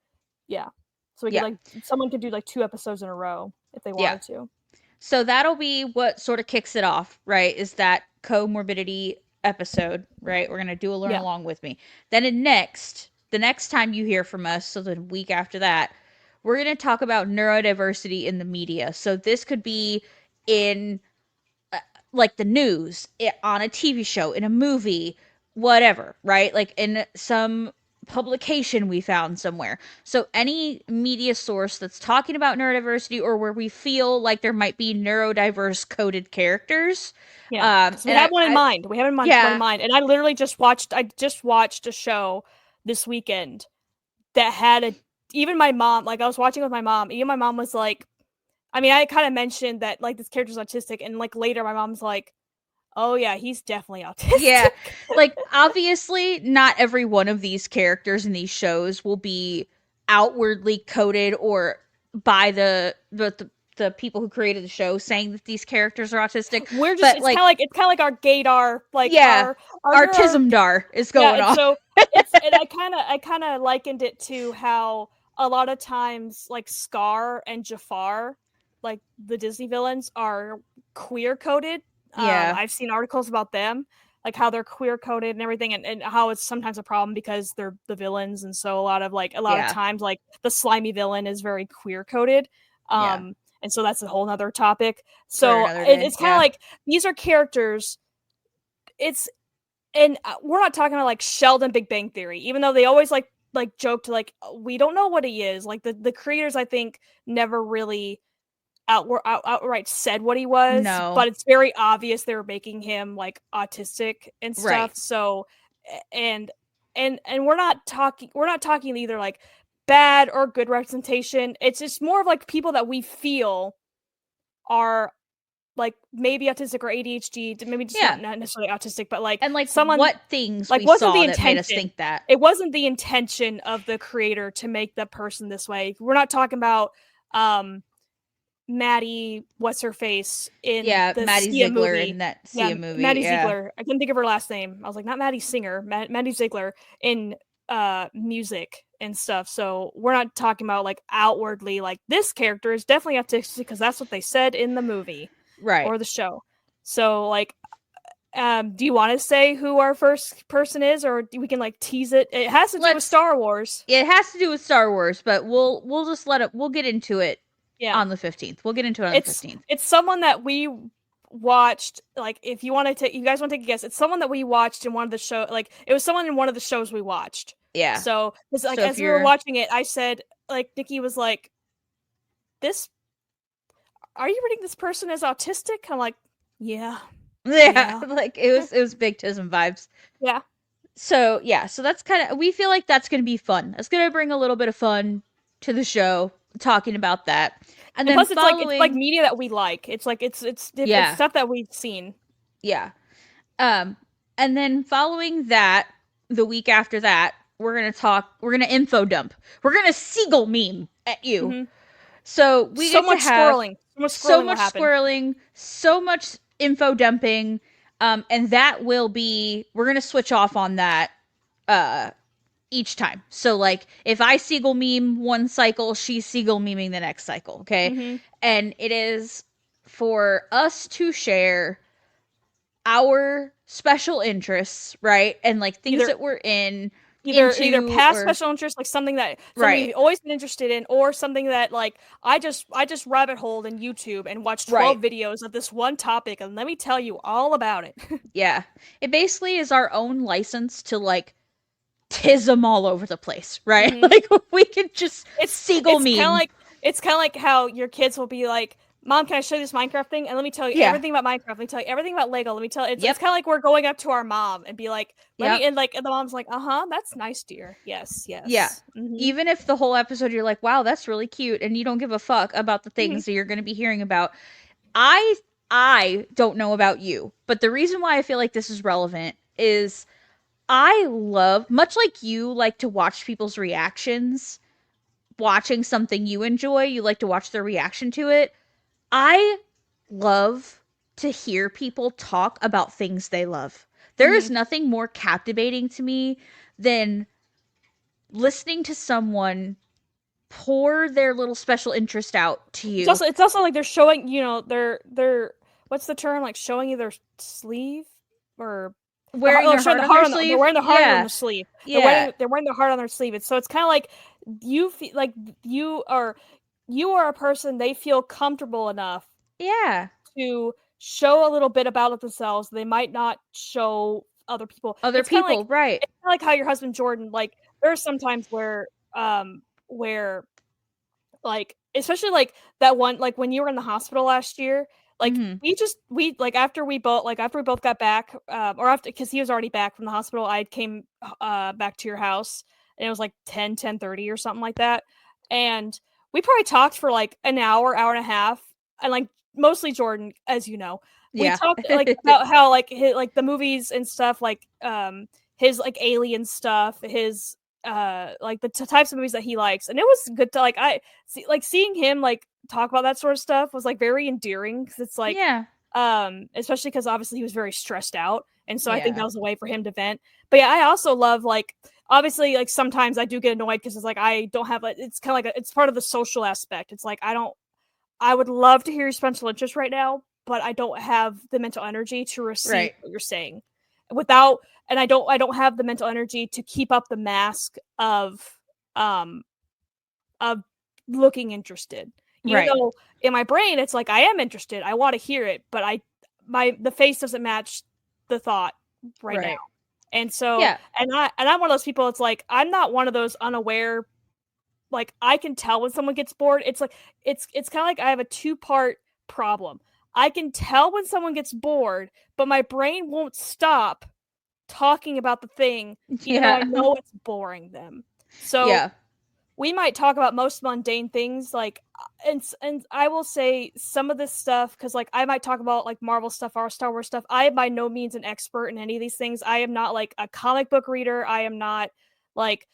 yeah so we could Yeah. like someone could do like 2 episodes in a row if they Yeah. wanted to. So that'll be what sort of kicks it off, right? Is that comorbidity episode, right? We're gonna do a learn Yeah. along with me. Then the next time you hear from us, so the week after that, we're gonna talk about neurodiversity in the media. So this could be in like the news, on a TV show, in a movie, whatever, right? Like in some publication we found somewhere. So any media source that's talking about neurodiversity or where we feel like there might be neurodiverse coded characters. Yeah, because we And have one in mind. We have one in yeah, mind, and I just watched a show this weekend that had a. Even my mom, like I was watching with my mom. Even my mom was like, I mean, I kind of mentioned that like this character's autistic, and like later my mom's like, "Oh yeah, he's definitely yeah. autistic." Like obviously not every one of these characters in these shows will be outwardly coded or by the people who created the show saying that these characters are autistic, We're just but like it's kind of like our gaydar, like yeah, our neuro artismdar is yeah, going and on. so it's and I kind of likened it to how a lot of times like Scar and Jafar, like the Disney villains, are queer coded. Yeah, I've seen articles about them, like how they're queer coded and everything, and how it's sometimes a problem because they're the villains, and so a lot of yeah, times like the slimy villain is very queer coded. yeah, And so that's a whole nother topic. for So another day. it's kind of Yeah, like these are characters. It's and we're not talking about like Sheldon Big Bang Theory, even though they always like joke to like we don't know what he is. Like the creators, I think, never really outright said what he was, no, but it's very obvious they were making him like autistic and right, stuff. So and and we're not talking either like bad or good representation. It's just more of like people that we feel are like maybe autistic or ADHD, maybe just Yeah. not necessarily autistic, but like And like someone what things like we wasn't the saw that made us intention. think that. It wasn't the intention of the creator to make the person this way. We're not talking about Maddie, what's her face in Yeah, the Maddie Sia Ziegler movie. in that Yeah, Sia movie. Maddie Yeah. Ziegler. I couldn't think of her last name. I was like, not Maddie Singer, Maddie Ziegler in music and stuff. So we're not talking about like outwardly like this character is definitely autistic because that's what they said in the movie Right. or the show. So like do you want to say who our first person is, or we can like tease it? It has to do with Let's Star Wars. It has to do with Star Wars, but we'll just let it we'll get into it Yeah, on the 15th. We'll get into it on the it's 15th. someone that we watched. Like, if you want to take, you guys want to take a guess, it's someone that we watched in one of the show. Like, it was someone in one of the shows we watched. Yeah. So, it's like So if as we were you're watching it, I said, like, Nikki was like, "This, are you reading this person as autistic?" I'm like, "Yeah, yeah, yeah, like it was big Tism vibes. yeah." So yeah, so that's kind of we feel like that's going to be fun. It's going to bring a little bit of fun to the show talking about that. And And then plus, it's like following media that we like. It's like it's yeah, stuff that we've seen. yeah. And then following that, the week after that, we're going to info dump. We're going to seagull meme at you. Mm-hmm. So we So get to much have swirling. So much so swirling will much happen. swirling, so much info dumping, and that will be we're gonna switch off on that uh, each time. So like if I seagull meme one cycle, she's seagull meming the next cycle, okay? Mm-hmm. And it is for us to share our special interests, right? And like things Either that we're either into past or special interest, like something that something right, you've always been interested in, or something that like I just rabbit holed in YouTube and watched right. 12 videos of this one topic, and let me tell you all about it. Yeah. It basically is our own license to like tism all over the place, right? Mm-hmm. Like we can just seagull It's kind of meme. like how your kids will be like, "Mom, can I show you this Minecraft thing?" And let me tell you Yeah. everything about Minecraft. Let me tell you everything about Lego. Let me tell it's Yep. kind of like we're going up to our mom and be like, "Let me," Yep. and the mom's like, "Uh-huh, that's nice, dear. Yes, Yeah. yes." Mm-hmm. Even if the whole episode you're like, wow, that's really cute, and you don't give a fuck about the Mm-hmm. things that you're going to be hearing about. I I don't know about you, but the reason why I feel like this is relevant is I love, much like you like to watch people's reactions, watching something you enjoy, you like to watch their reaction to it. I love to hear people talk about things they love. There Mm-hmm. is nothing more captivating to me than listening to someone pour their little special interest out to you. It's also like they're showing, they're what's the term, like showing you their sleeve, or Wearing their showing heart the on their heart on they're sleeve? wearing the heart on Yeah. the sleeve. Yeah. They're wearing the heart on their sleeve. So it's kind of like you feel like you are a person they feel comfortable enough Yeah. to show a little bit about it themselves. They might not show other people. Other people, right. It's kind of like how your husband Jordan, like there are some times where like especially like that one, like when you were in the hospital last year, like Mhm. we like after we both got back, or after, because he was already back from the hospital, I came back to your house, and it was like 10:30 or something like that, and we probably talked for like an hour and a half, and like mostly Jordan, as you know, we Yeah. talked like about how like like the movies and stuff, like his like alien stuff, his like the types of movies that he likes, and it was good to like seeing him like talk about that sort of stuff was like very endearing, because it's like Yeah. especially because obviously he was very stressed out, and so I think that Yeah. was a way for him to vent. But yeah, I also love like obviously like sometimes I do get annoyed because it's like I don't have it's kind of like it's part of the social aspect. It's like I would love to hear your special interest right now, but I don't have the mental energy to receive Right. what you're saying without, and I don't have the mental energy to keep up the mask um of looking interested. Even Right. though in my brain it's like I am interested, I want to hear it, but the face doesn't match the thought right now. Right. And so, Yeah. I'm one of those people, it's like I'm not one of those unaware, like I can tell when someone gets bored. It's like it's kind of like I have a two-part problem. I can tell when someone gets bored, but my brain won't stop talking about the thing even though I Yeah. know it's boring them. So Yeah. we might talk about most mundane things, like, and I will say some of this stuff, because like I might talk about like Marvel stuff or Star Wars stuff. I am by no means an expert in any of these things. I am not like a comic book reader. I am not like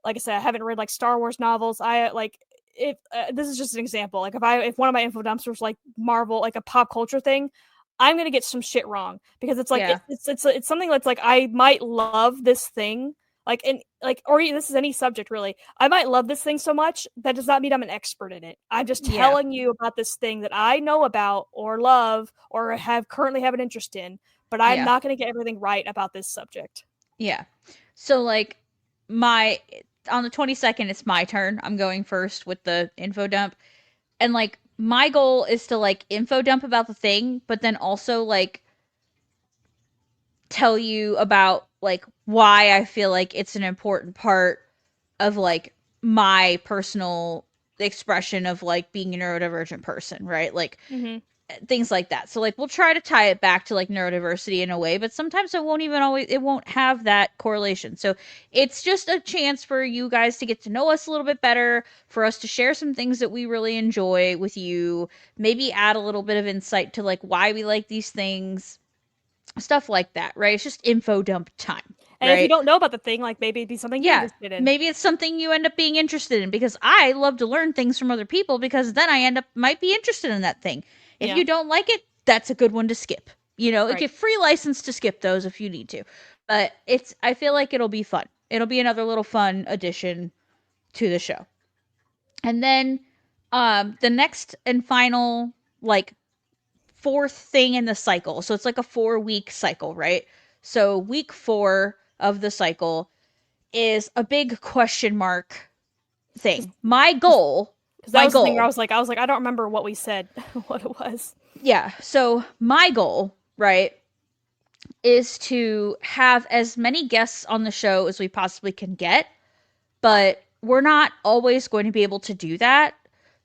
I said, I haven't read like Star Wars novels. I like if this is just an example. Like if one of my info dumps was like Marvel, like a pop culture thing, I'm gonna get some shit wrong because it's like Yeah. it's something that's like I might love this thing, like, and like, or this is any subject really. I might love this thing so much that does not mean I'm an expert in it. I'm just Yeah. telling you about this thing that I know about or love or currently have an interest in, but I'm Yeah. not going to get everything right about this subject. Yeah. So like my on the 22nd it's my turn. I'm going first with the info dump. And like my goal is to like info dump about the thing, but then also like tell you about like why I feel like it's an important part of like my personal expression of like being a neurodivergent person, right? Like Mm-hmm. things like that. So like we'll try to tie it back to like neurodiversity in a way, but sometimes it won't have that correlation. So it's just a chance for you guys to get to know us a little bit better, for us to share some things that we really enjoy with you, maybe add a little bit of insight to like why we like these things, stuff like that, right? It's just info dump time, And if you right? don't know about the thing, like maybe it'd be something you're Yeah, interested in. maybe it's something you end up being interested in, because I love to learn things from other people, because then I end up might be interested in that thing. If Yeah, you don't like it, that's a good one to skip. You know, right. get free license to skip those if you need to. But I feel like it'll be fun. It'll be another little fun addition to the show. And then the next and final like fourth thing in the cycle. So it's like a 4-week cycle, right? So week 4 of the cycle is a big question mark thing. Because that My was the thing where goal, I was like, I don't remember what we said, what it was. yeah. So my goal, right, is to have as many guests on the show as we possibly can get, but we're not always going to be able to do that.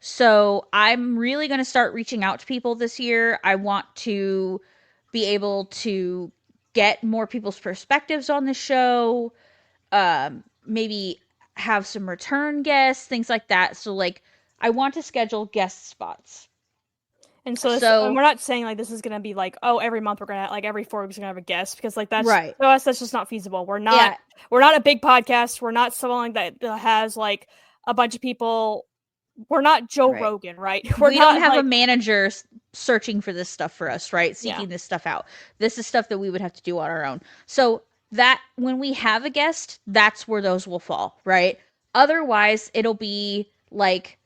So I'm really going to start reaching out to people this year. I want to be able to get more people's perspectives on the show, maybe have some return guests, things like that. So like I want to schedule guest spots. And so this, and So we're not saying like this is gonna be like, oh, every month we're gonna like every 4 weeks we're gonna have a guest, because like that's right. to us that's just not feasible. Yeah, We're not a big podcast. We're not someone that has like a bunch of people. We're not Joe right. Rogan, right? We're We don't not have a like, manager searching for this stuff for us, right? yeah. Seeking this stuff out. This is stuff that we would have to do on our own. So that when we have a guest, that's where those will fall, right? Otherwise, it'll be like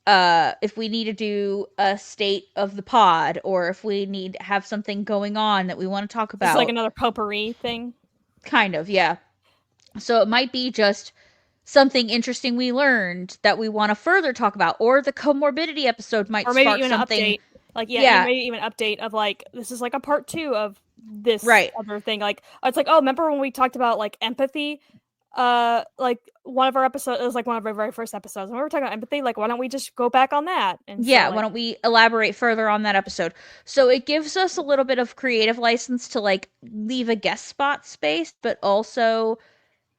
if we need to do a state of the pod, or if we need to have something going on that we want to talk This is like about, another potpourri thing. kind of, yeah. So it might be just something interesting we learned that we want to further talk about, or the comorbidity episode might Or maybe spark even an something. update. Like, yeah, and Yeah, maybe even an update of like this is like a part 2 of this right. other thing. Like it's like, oh, remember when we talked about like empathy? Like one of our episodes, it was like one of our very first episodes, and we were talking about empathy. Like, why don't we just go back on that? And so Yeah, why like, don't we elaborate further on that episode? So it gives us a little bit of creative license to like leave a guest spot space, but also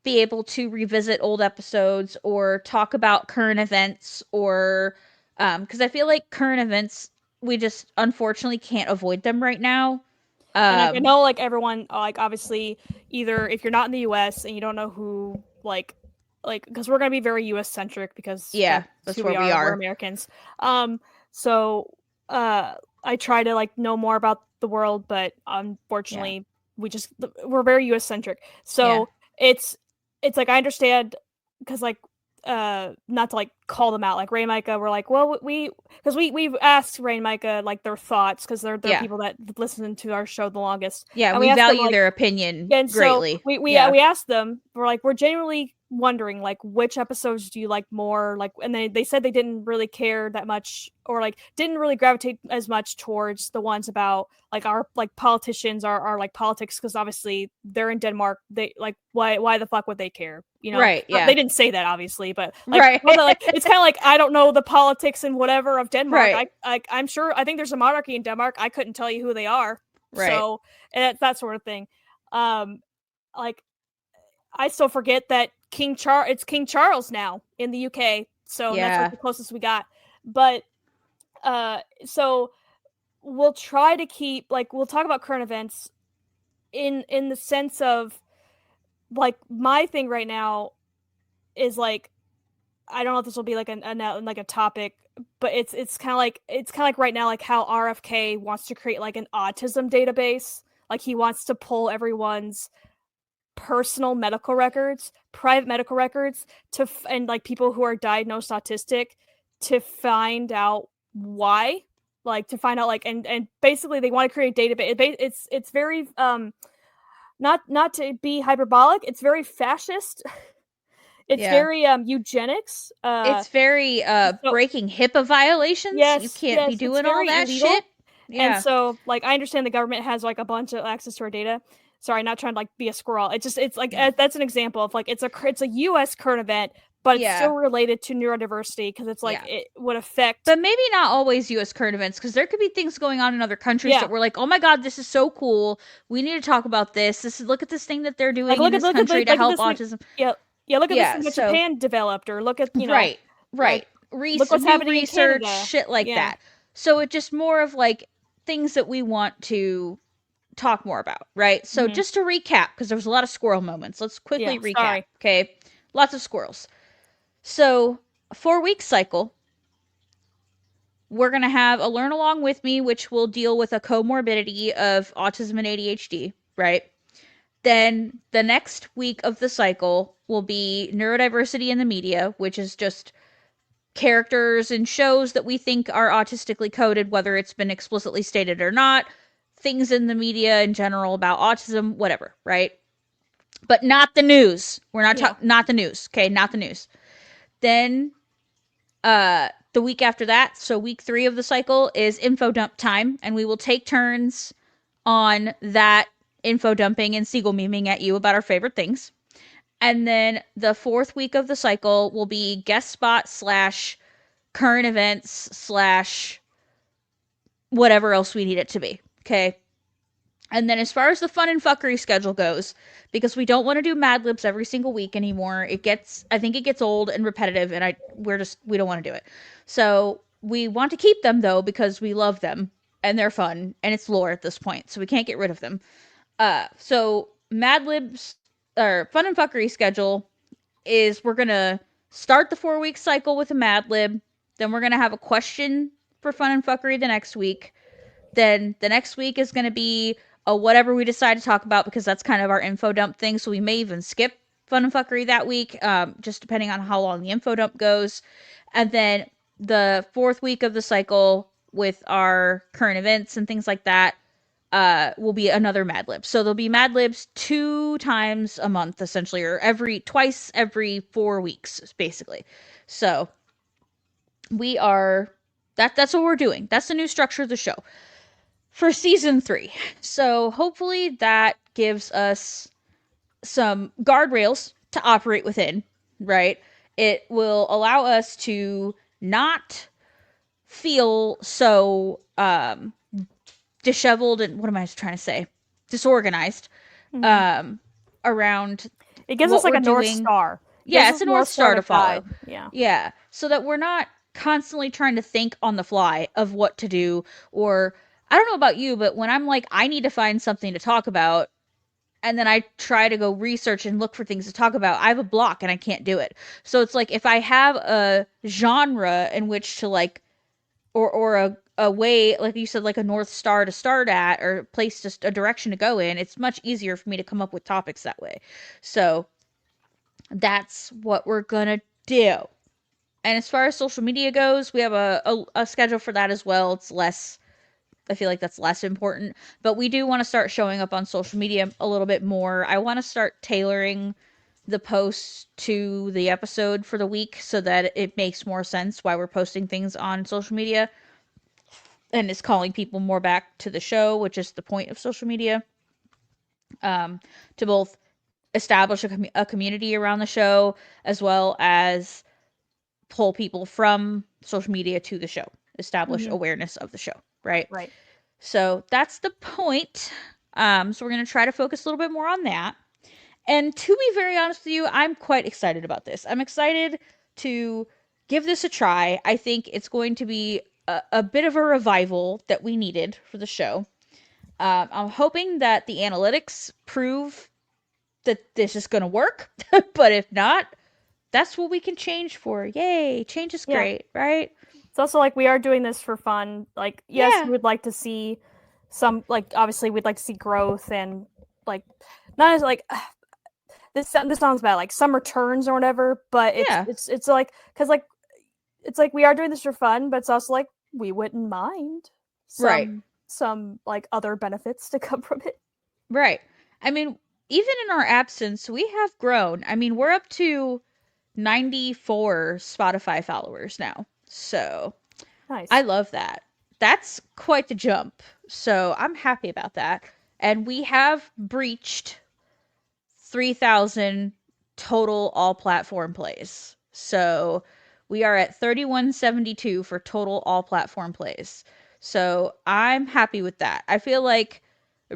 be able to revisit old episodes or talk about current events, or because I feel like current events, we just unfortunately can't avoid them right now. and like I Um know like everyone like obviously either if you're not in the U.S. and you don't know who like because we're gonna be very U.S. centric because yeah, that's that's who where we we are. We're are. Americans. So I try to like know more about the world, but Yeah. unfortunately we're very U.S. centric. Yeah. So it's like I understand because like not to like call them out like Ray and Micah were like, well, we've asked Ray and Micah like their thoughts because they're Yeah. people that listen to our show the longest, Yeah, and we we asked them value like, their opinion and so greatly. we Yeah. we asked them, we're like, we're genuinely wondering like which episodes do you like more, like, and they said they didn't really care that much or like didn't really gravitate as much towards the ones about like our like politicians are like politics, because obviously they're in Denmark, they like why the fuck would they care, you know? Right, yeah. They didn't say that obviously, but like Right. well, like it's kind of like I don't know the politics and whatever of Denmark. Right. I'm sure I think there's a monarchy in Denmark. I couldn't tell you who they are. Right. So and that sort of thing. Um, like I still forget that it's King Charles now in the UK. So that's like Yeah. the closest we got. But so we'll try to keep like we'll talk about current events in the sense of like my thing right now is like I don't know if this will be like like a topic, but it's kind of like right now like how RFK wants to create like an autism database. Like he wants to pull everyone's personal medical records, private medical records and like people who are diagnosed autistic to find out why, like to find out like and basically they want to create a database. It's very not to be hyperbolic, it's very fascist. It's Yeah. very eugenics. It's very So breaking HIPAA violations. You yes, can't be yes, it's doing all very that shit. illegal. And Yeah. so like I understand the government has like a bunch of access to our data. Sorry, not trying to like be a squirrel. It's like that's an example of like it's a US current event, but it's still Yeah. related to neurodiversity because it's like Yeah. it would affect. But maybe not always US current events, because there could be things going on in other countries Yeah. that we're like, oh my God, this is so cool. We need to talk about this. Look at this thing that they're Like doing in this country to look at help this thing. autism. Yeah. Yeah, look at this Yeah. thing that So, Japan developed or look at, right. like Right. look what's New happening in research, Canada. shit like Yeah. that. So it just more of like things that we want to talk more about, right? So Mhm. just to recap, because there was a lot of squirrel moments, let's Yeah, quickly recap, sorry. okay? Lots of squirrels. So, 4 week cycle, we're going to have a learn along with me, which will deal with a comorbidity of autism and ADHD, right? Then the next week of the cycle will be neurodiversity in the media, which is just characters in shows that we think are autistically coded, whether it's been explicitly stated or not, things in the media in general about autism, whatever, right? But not the news. We're not Yeah. talking, not the news, okay? Not the news. Then the week after that, so week 3 of the cycle is info dump time, and we will take turns on that info dumping and Siegel memeing at you about our favorite things. And then the 4th week of the cycle will be guest spot slash current events slash whatever else we need it to be. Okay. And then as far as the fun and fuckery schedule goes, because we don't want to do Mad Libs every single week anymore, I think it gets old and repetitive, and we don't want to do it. So we want to keep them though, because we love them and they're fun and it's lore at this point, so we can't get rid of them. So Mad Libs or fun and fuckery schedule is we're gonna start the 4 week cycle with a Mad Lib, then we're gonna have a question for fun and fuckery the next week. Then the next week is going to be a whatever we decide to talk about, because that's kind of our info dump thing. So we may even skip fun and fuckery that week, just depending on how long the info dump goes. And then the 4th week of the cycle with our current events and things like that will be another Mad Lib. So there'll be Mad Libs 2 times a month, essentially, or twice every 4 weeks, basically. So we are that's what we're doing. That's the new structure of the show for season 3. So hopefully that gives us some guardrails to operate within, right? It will allow us to not feel so disheveled and what am I trying to say? Disorganized Mhm. um around It gives us what like we're a north doing. star. It gives Yeah, us it's a a North north star Star to to follow. guide. Yeah. Yeah, so that we're not constantly trying to think on the fly of what to do. Or I don't know about you, but when I'm like, I need to find something to talk about, and then I try to go research and look for things to talk about, I have a block and I can't do it. So it's like if I have a genre in which to like, or a way, like you said, like a North Star to start at, or a place, just a direction to go in, it's much easier for me to come up with topics that way. So that's what we're gonna do. And as far as social media goes, we have a schedule for that as well. It's less, I feel like that's less important, but we do want to start showing up on social media a little bit more. I want to start tailoring the posts to the episode for the week so that it makes more sense why we're posting things on social media and is calling people more back to the show, which is the point of social media. To both establish a community around the show as well as pull people from social media to the show, establish Mhm. awareness of the show, right? Right. So that's the point. So we're going to try to focus a little bit more on that. And to be very honest with you, I'm quite excited about this. I'm excited to give this a try. I think it's going to be a bit of a revival that we needed for the show. I'm hoping that the analytics prove that this is going to work, but if not, that's what we can change for. Yay, change is Yeah. great, right? It's also like we are doing this for fun. Like, yes, Yeah, we would like to see some, like, obviously we'd like to see growth and like not as like this sounds bad, like some returns or whatever, but yeah, it's like because like it's like we are doing this for fun, but it's also like we wouldn't mind right, some like other benefits to come from it. right. I mean, even in our absence, we have grown. I mean, we're up to 94 Spotify followers now. So I Nice. love that. That's quite the jump. So I'm happy about that. And we have breached 3,000 total all platform plays. So we are at 3172 for total all platform plays. So I'm happy with that. I feel like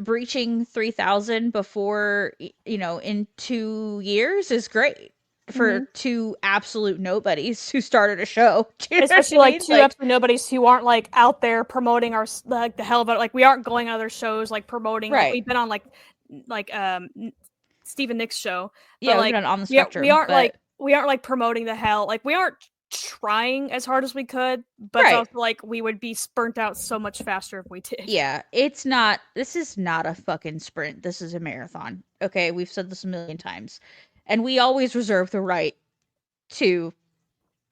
breaching 3,000 before, in 2 years is great for Mm-hmm. two absolute nobodies who started a show. Do you know what Especially I like mean? two Like, absolute nobodies who aren't like out there promoting our like the hell of it. Like we aren't going on other shows like promoting. Like right. we've been on like Stephen Nick's show, but Yeah, we've like been on the we spectrum, aren't but like promoting the hell. Like we aren't trying as hard as we could, but it's right. also like we would be burnt out so much faster if we did. Yeah, this is not a fucking sprint. This is a marathon. Okay, we've said this a million times. And we always reserve the right to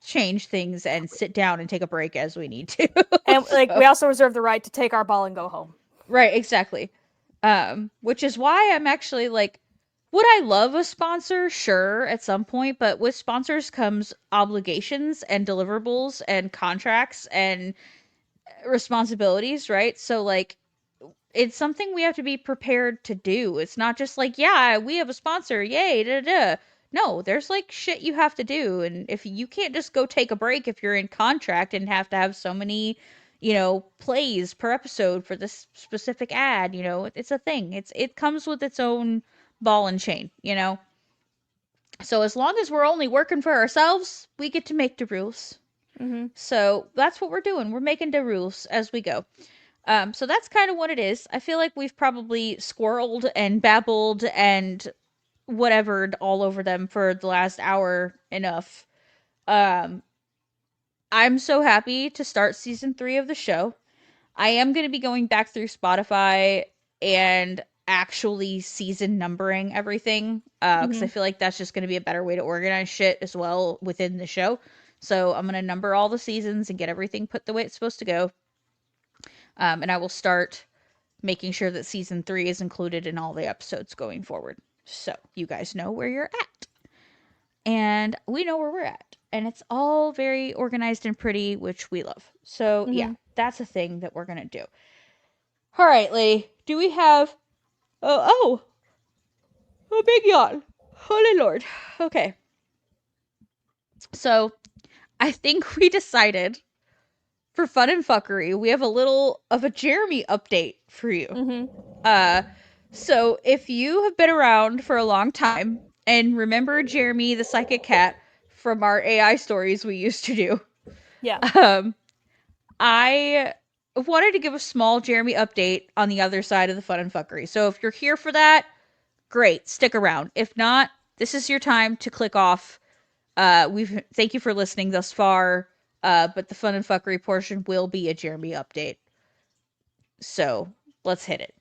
change things and sit down and take a break as we need to. And like So, we also reserve the right to take our ball and go home. right, exactly. Which is why I'm actually like, would I love a sponsor? Sure, at some point, but with sponsors comes obligations and deliverables and contracts and responsibilities, right? So like it's something we have to be prepared to do. It's not just like, yeah, we have a sponsor, yay, da da. No, there's like shit you have to do, and if you can't just go take a break if you're in contract and have to have so many, plays per episode for this specific ad, it's a thing. It comes with its own ball and chain. So as long as we're only working for ourselves, we get to make the rules. Mm-hmm. So that's what we're doing. We're making the rules as we go. So that's kind of what it is. I feel like we've probably squirreled and babbled and whatevered all over them for the last hour enough. Um, I'm so happy to start season 3 of the show. I am going to be going back through Spotify and actually season numbering everything because I Mm-hmm. feel like that's just going to be a better way to organize shit as well within the show. So I'm going to number all the seasons and get everything put the way it's supposed to go. And I will start making sure that season 3 is included in all the episodes going forward. So you guys know where you're at. And we know where we're at. And it's all very organized and pretty, which we love. So yeah, Mm-hmm. that's a thing that we're going to do. All right, Lee. Do we have. Oh, big yawn. Holy Lord. Okay. So I think we decided for fun and fuckery, we have a little of a Jeremy update for you. Mm-hmm. Uh, so if you have been around for a long time and remember Jeremy the psychic cat from our AI stories we used to do, Yeah. um, I wanted to give a small Jeremy update on the other side of the fun and fuckery. So if you're here for that, great, stick around. If not, this is your time to click off. We've thank you for listening thus far. But the fun and fuckery portion will be a Jeremy update. So let's hit it.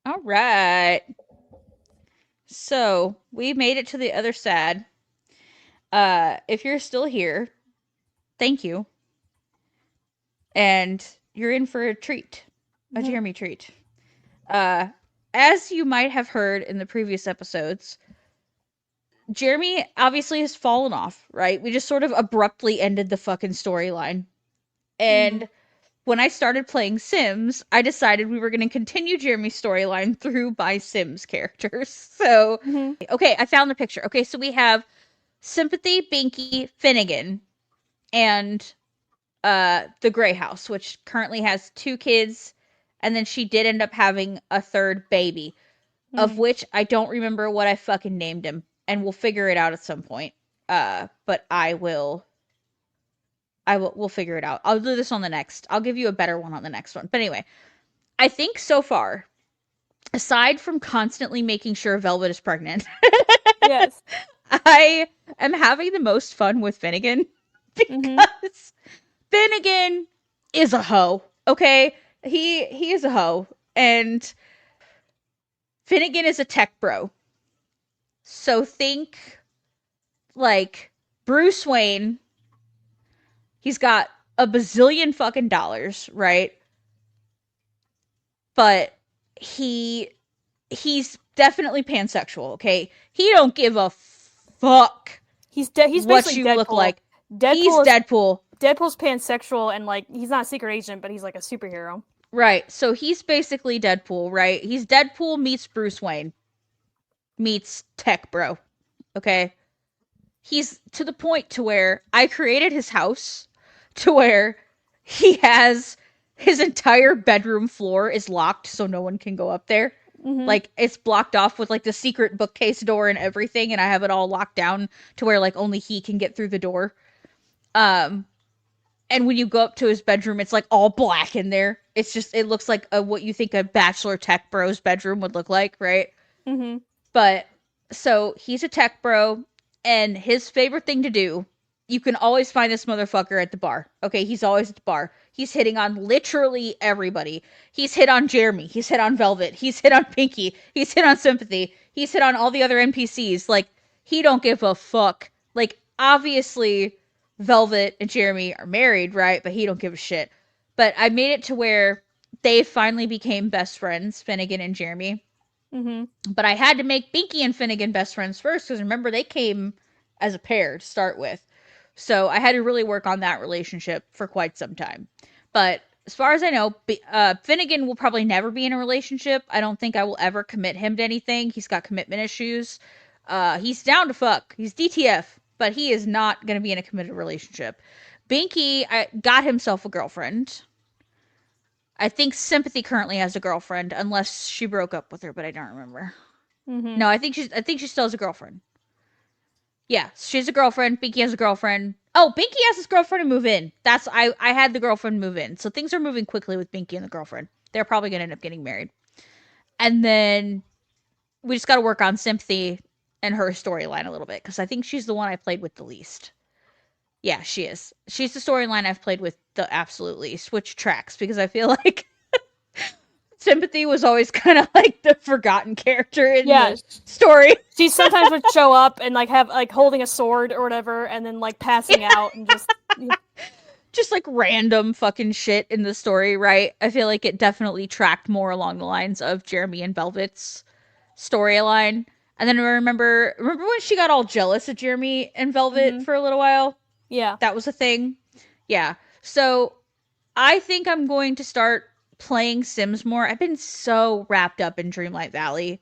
All right. So we made it to the other side. If you're still here, thank you. And you're in for a treat, a Mm-hmm. Jeremy treat. Uh, as you might have heard in the previous episodes, Jeremy obviously has fallen off, right? We just sort of abruptly ended the fucking storyline. Mm-hmm. And when I started playing Sims, I decided we were going to continue Jeremy's storyline through my Sims characters. So, Mm-hmm. okay, I found the picture. Okay, so we have Sympathy, Binky, Finnegan. and the Gray House, which currently has 2 kids, and then she did end up having a third baby, of Mm. which I don't remember what I fucking named him, and we'll figure it out at some point. But we'll figure it out. I'll do this on the next. I'll give you a better one on the next one. But anyway, I think so far, aside from constantly making sure Velvet is pregnant, Yes. I am having the most fun with Finnegan Mhm. because Finnegan is a hoe. Okay, he is a hoe, and Finnegan is a tech bro. So think like Bruce Wayne. He's got a bazillion fucking dollars, right? But he he's definitely pansexual. Okay, he don't give a fuck He's what basically you look Deadpool. like. He's Deadpool is Deadpool. Deadpool's pansexual and like he's not a secret agent, but he's like a superhero. Right. So he's basically Deadpool, right? He's Deadpool meets Bruce Wayne meets Tech Bro. Okay? He's to the point to where I created his house to where he has his entire bedroom floor is locked so no one can go up there. Mhm. Like it's blocked off with like the secret bookcase door and everything, and I have it all locked down to where like only he can get through the door. Um and when you go up to his bedroom, it's like all black in there. It's just it looks like what you think a bachelor tech bro's bedroom would look like, right? Mhm. But so he's a tech bro, and his favorite thing to do, you can always find this motherfucker at the bar. Okay, he's always at the bar. He's hitting on literally everybody. He's hit on Jeremy. He's hit on Velvet. He's hit on Pinky. He's hit on Sympathy. He's hit on all the other NPCs. Like, he don't give a fuck. Like, obviously, Velvet and Jeremy are married, right? But he don't give a shit. But I made it to where they finally became best friends, Finnegan and Jeremy. Mhm. But I had to make Binky and Finnegan best friends first because remember they came as a pair to start with. So I had to really work on that relationship for quite some time. But as far as I know, Finnegan will probably never be in a relationship. I don't think I will ever commit him to anything. He's got commitment issues. He's down to fuck. He's DTF, but he is not going to be in a committed relationship. Binky got himself a girlfriend. I think Sympathy currently has a girlfriend, unless she broke up with her, but I don't remember. Mhm. No, I think she still has a girlfriend. Yeah, she has a girlfriend. Binky has a girlfriend. Oh, Binky has his girlfriend to move in. I had the girlfriend move in. So things are moving quickly with Binky and the girlfriend. They're probably gonna end up getting married. And then we just gotta work on Sympathy and her storyline a little bit, because I think she's the one I played with the least. Yeah, she is. She's the storyline I've played with the absolute least, which tracks because I feel like Sympathy was always kind of like the forgotten character in Yeah. the story. She sometimes would show up and like have like holding a sword or whatever, and then like passing out and Just like random fucking shit in the story, right? I feel like it definitely tracked more along the lines of Jeremy and Velvet's storyline. And then I remember when she got all jealous of Jeremy and Velvet Mhm. for a little while? Yeah. That was a thing. Yeah. So I think I'm going to start playing Sims more. I've been so wrapped up in Dreamlight Valley.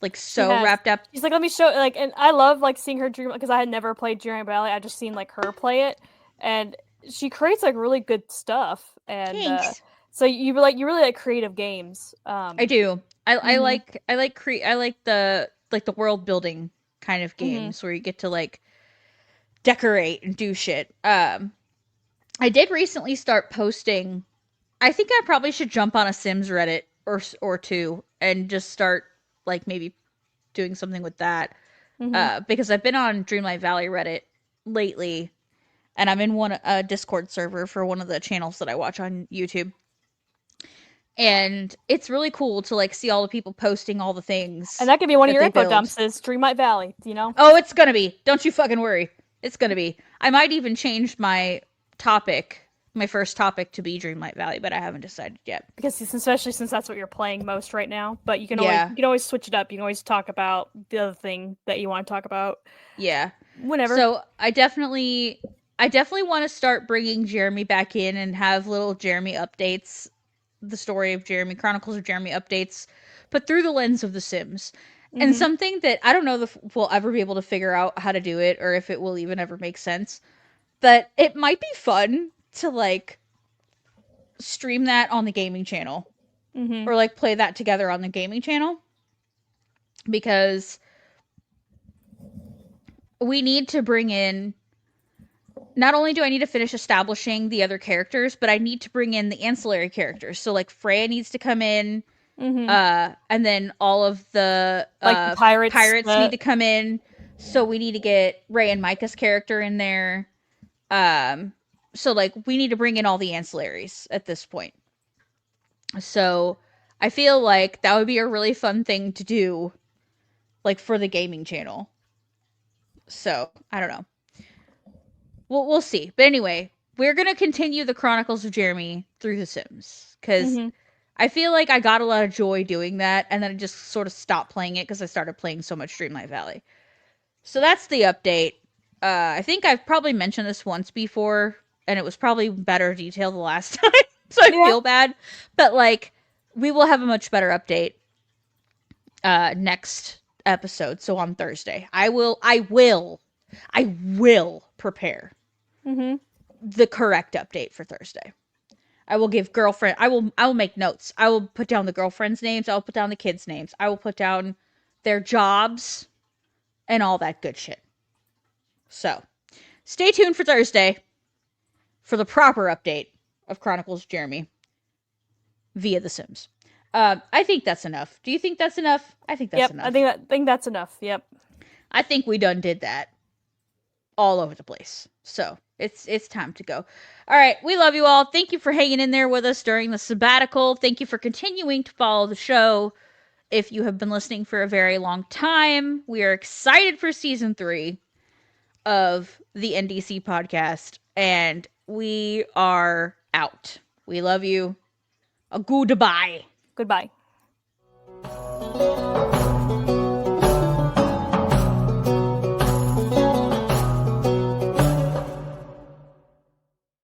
Like She so has. wrapped up. She's like, let me show like, and I love like seeing her dream because I had never played Dream Valley. I just seen like her play it, and she creates like really good stuff. And Thanks. so you really like creative games. I do. I Mhm. like I like the world building kind of Mhm. games where you get to like decorate and do shit. I did recently start posting. I think I probably should jump on a Sims Reddit or two and just start like maybe doing something with that. Mhm. Because I've been on Dreamlight Valley Reddit lately, and I'm in one a Discord server for one of the channels that I watch on YouTube. And it's really cool to like see all the people posting all the And things that could be one of that your they info build. dumps is Dreamlight Valley. You know, Oh, it's gonna be. Don't you fucking worry. It's gonna be. I might even change my topic, my first topic, to be Dreamlight Valley, but I haven't decided yet. because especially since that's what you're playing most right now. But Yeah, you can always switch it up. You can always talk about the other thing that you want to talk about yeah. whenever. So I definitely want to start bringing Jeremy back in and have little Jeremy updates, the story of Jeremy, Chronicles of Jeremy updates, but through the lens of The Sims. And Mhm. something that I don't know if we'll ever be able to figure out how to do it or if it will even ever make sense. But it might be fun to like stream that on the gaming channel Mm-hmm. or like play that together on the gaming channel because we need to bring in, not only do I need to finish establishing the other characters, but I need to bring in the ancillary characters. So like Freya needs to come in, Mm-hmm. and then all of the Like the pirates. pirates need to come in. So we need to get Ray and Micah's character in there. So like we need to bring in all the ancillaries at this point. So I feel like that would be a really fun thing to do, like for the gaming channel. So I don't know. We'll see. But anyway, we're gonna continue the Chronicles of Jeremy through The Sims because Mm-hmm. I feel like I got a lot of joy doing that, and then I just sort of stopped playing it because I started playing so much Dreamlight Valley. So that's the update. I think I've probably mentioned this once before, and it was probably better detail the last time, so I Yeah. feel bad. But like, we will have a much better update next episode. So on Thursday, I will prepare Mm-hmm. the correct update for Thursday. I will give girlfriend. I will make notes. I will put down the girlfriends' names. I will put down the kids' names. I will put down their jobs and all that good shit. So, stay tuned for Thursday for the proper update of Chronicles of Jeremy via The Sims. I think that's enough. Do you think that's enough? I think that's Yep. enough. I think that's enough. Yep. I think we done did that all over the place. So it's time to go. All right, we love you all. Thank you for hanging in there with us during the sabbatical. Thank you for continuing to follow the show. If you have been listening for a very long time, we are excited for season 3 of the NDC podcast, and we are out. We love you. A goodbye. Goodbye.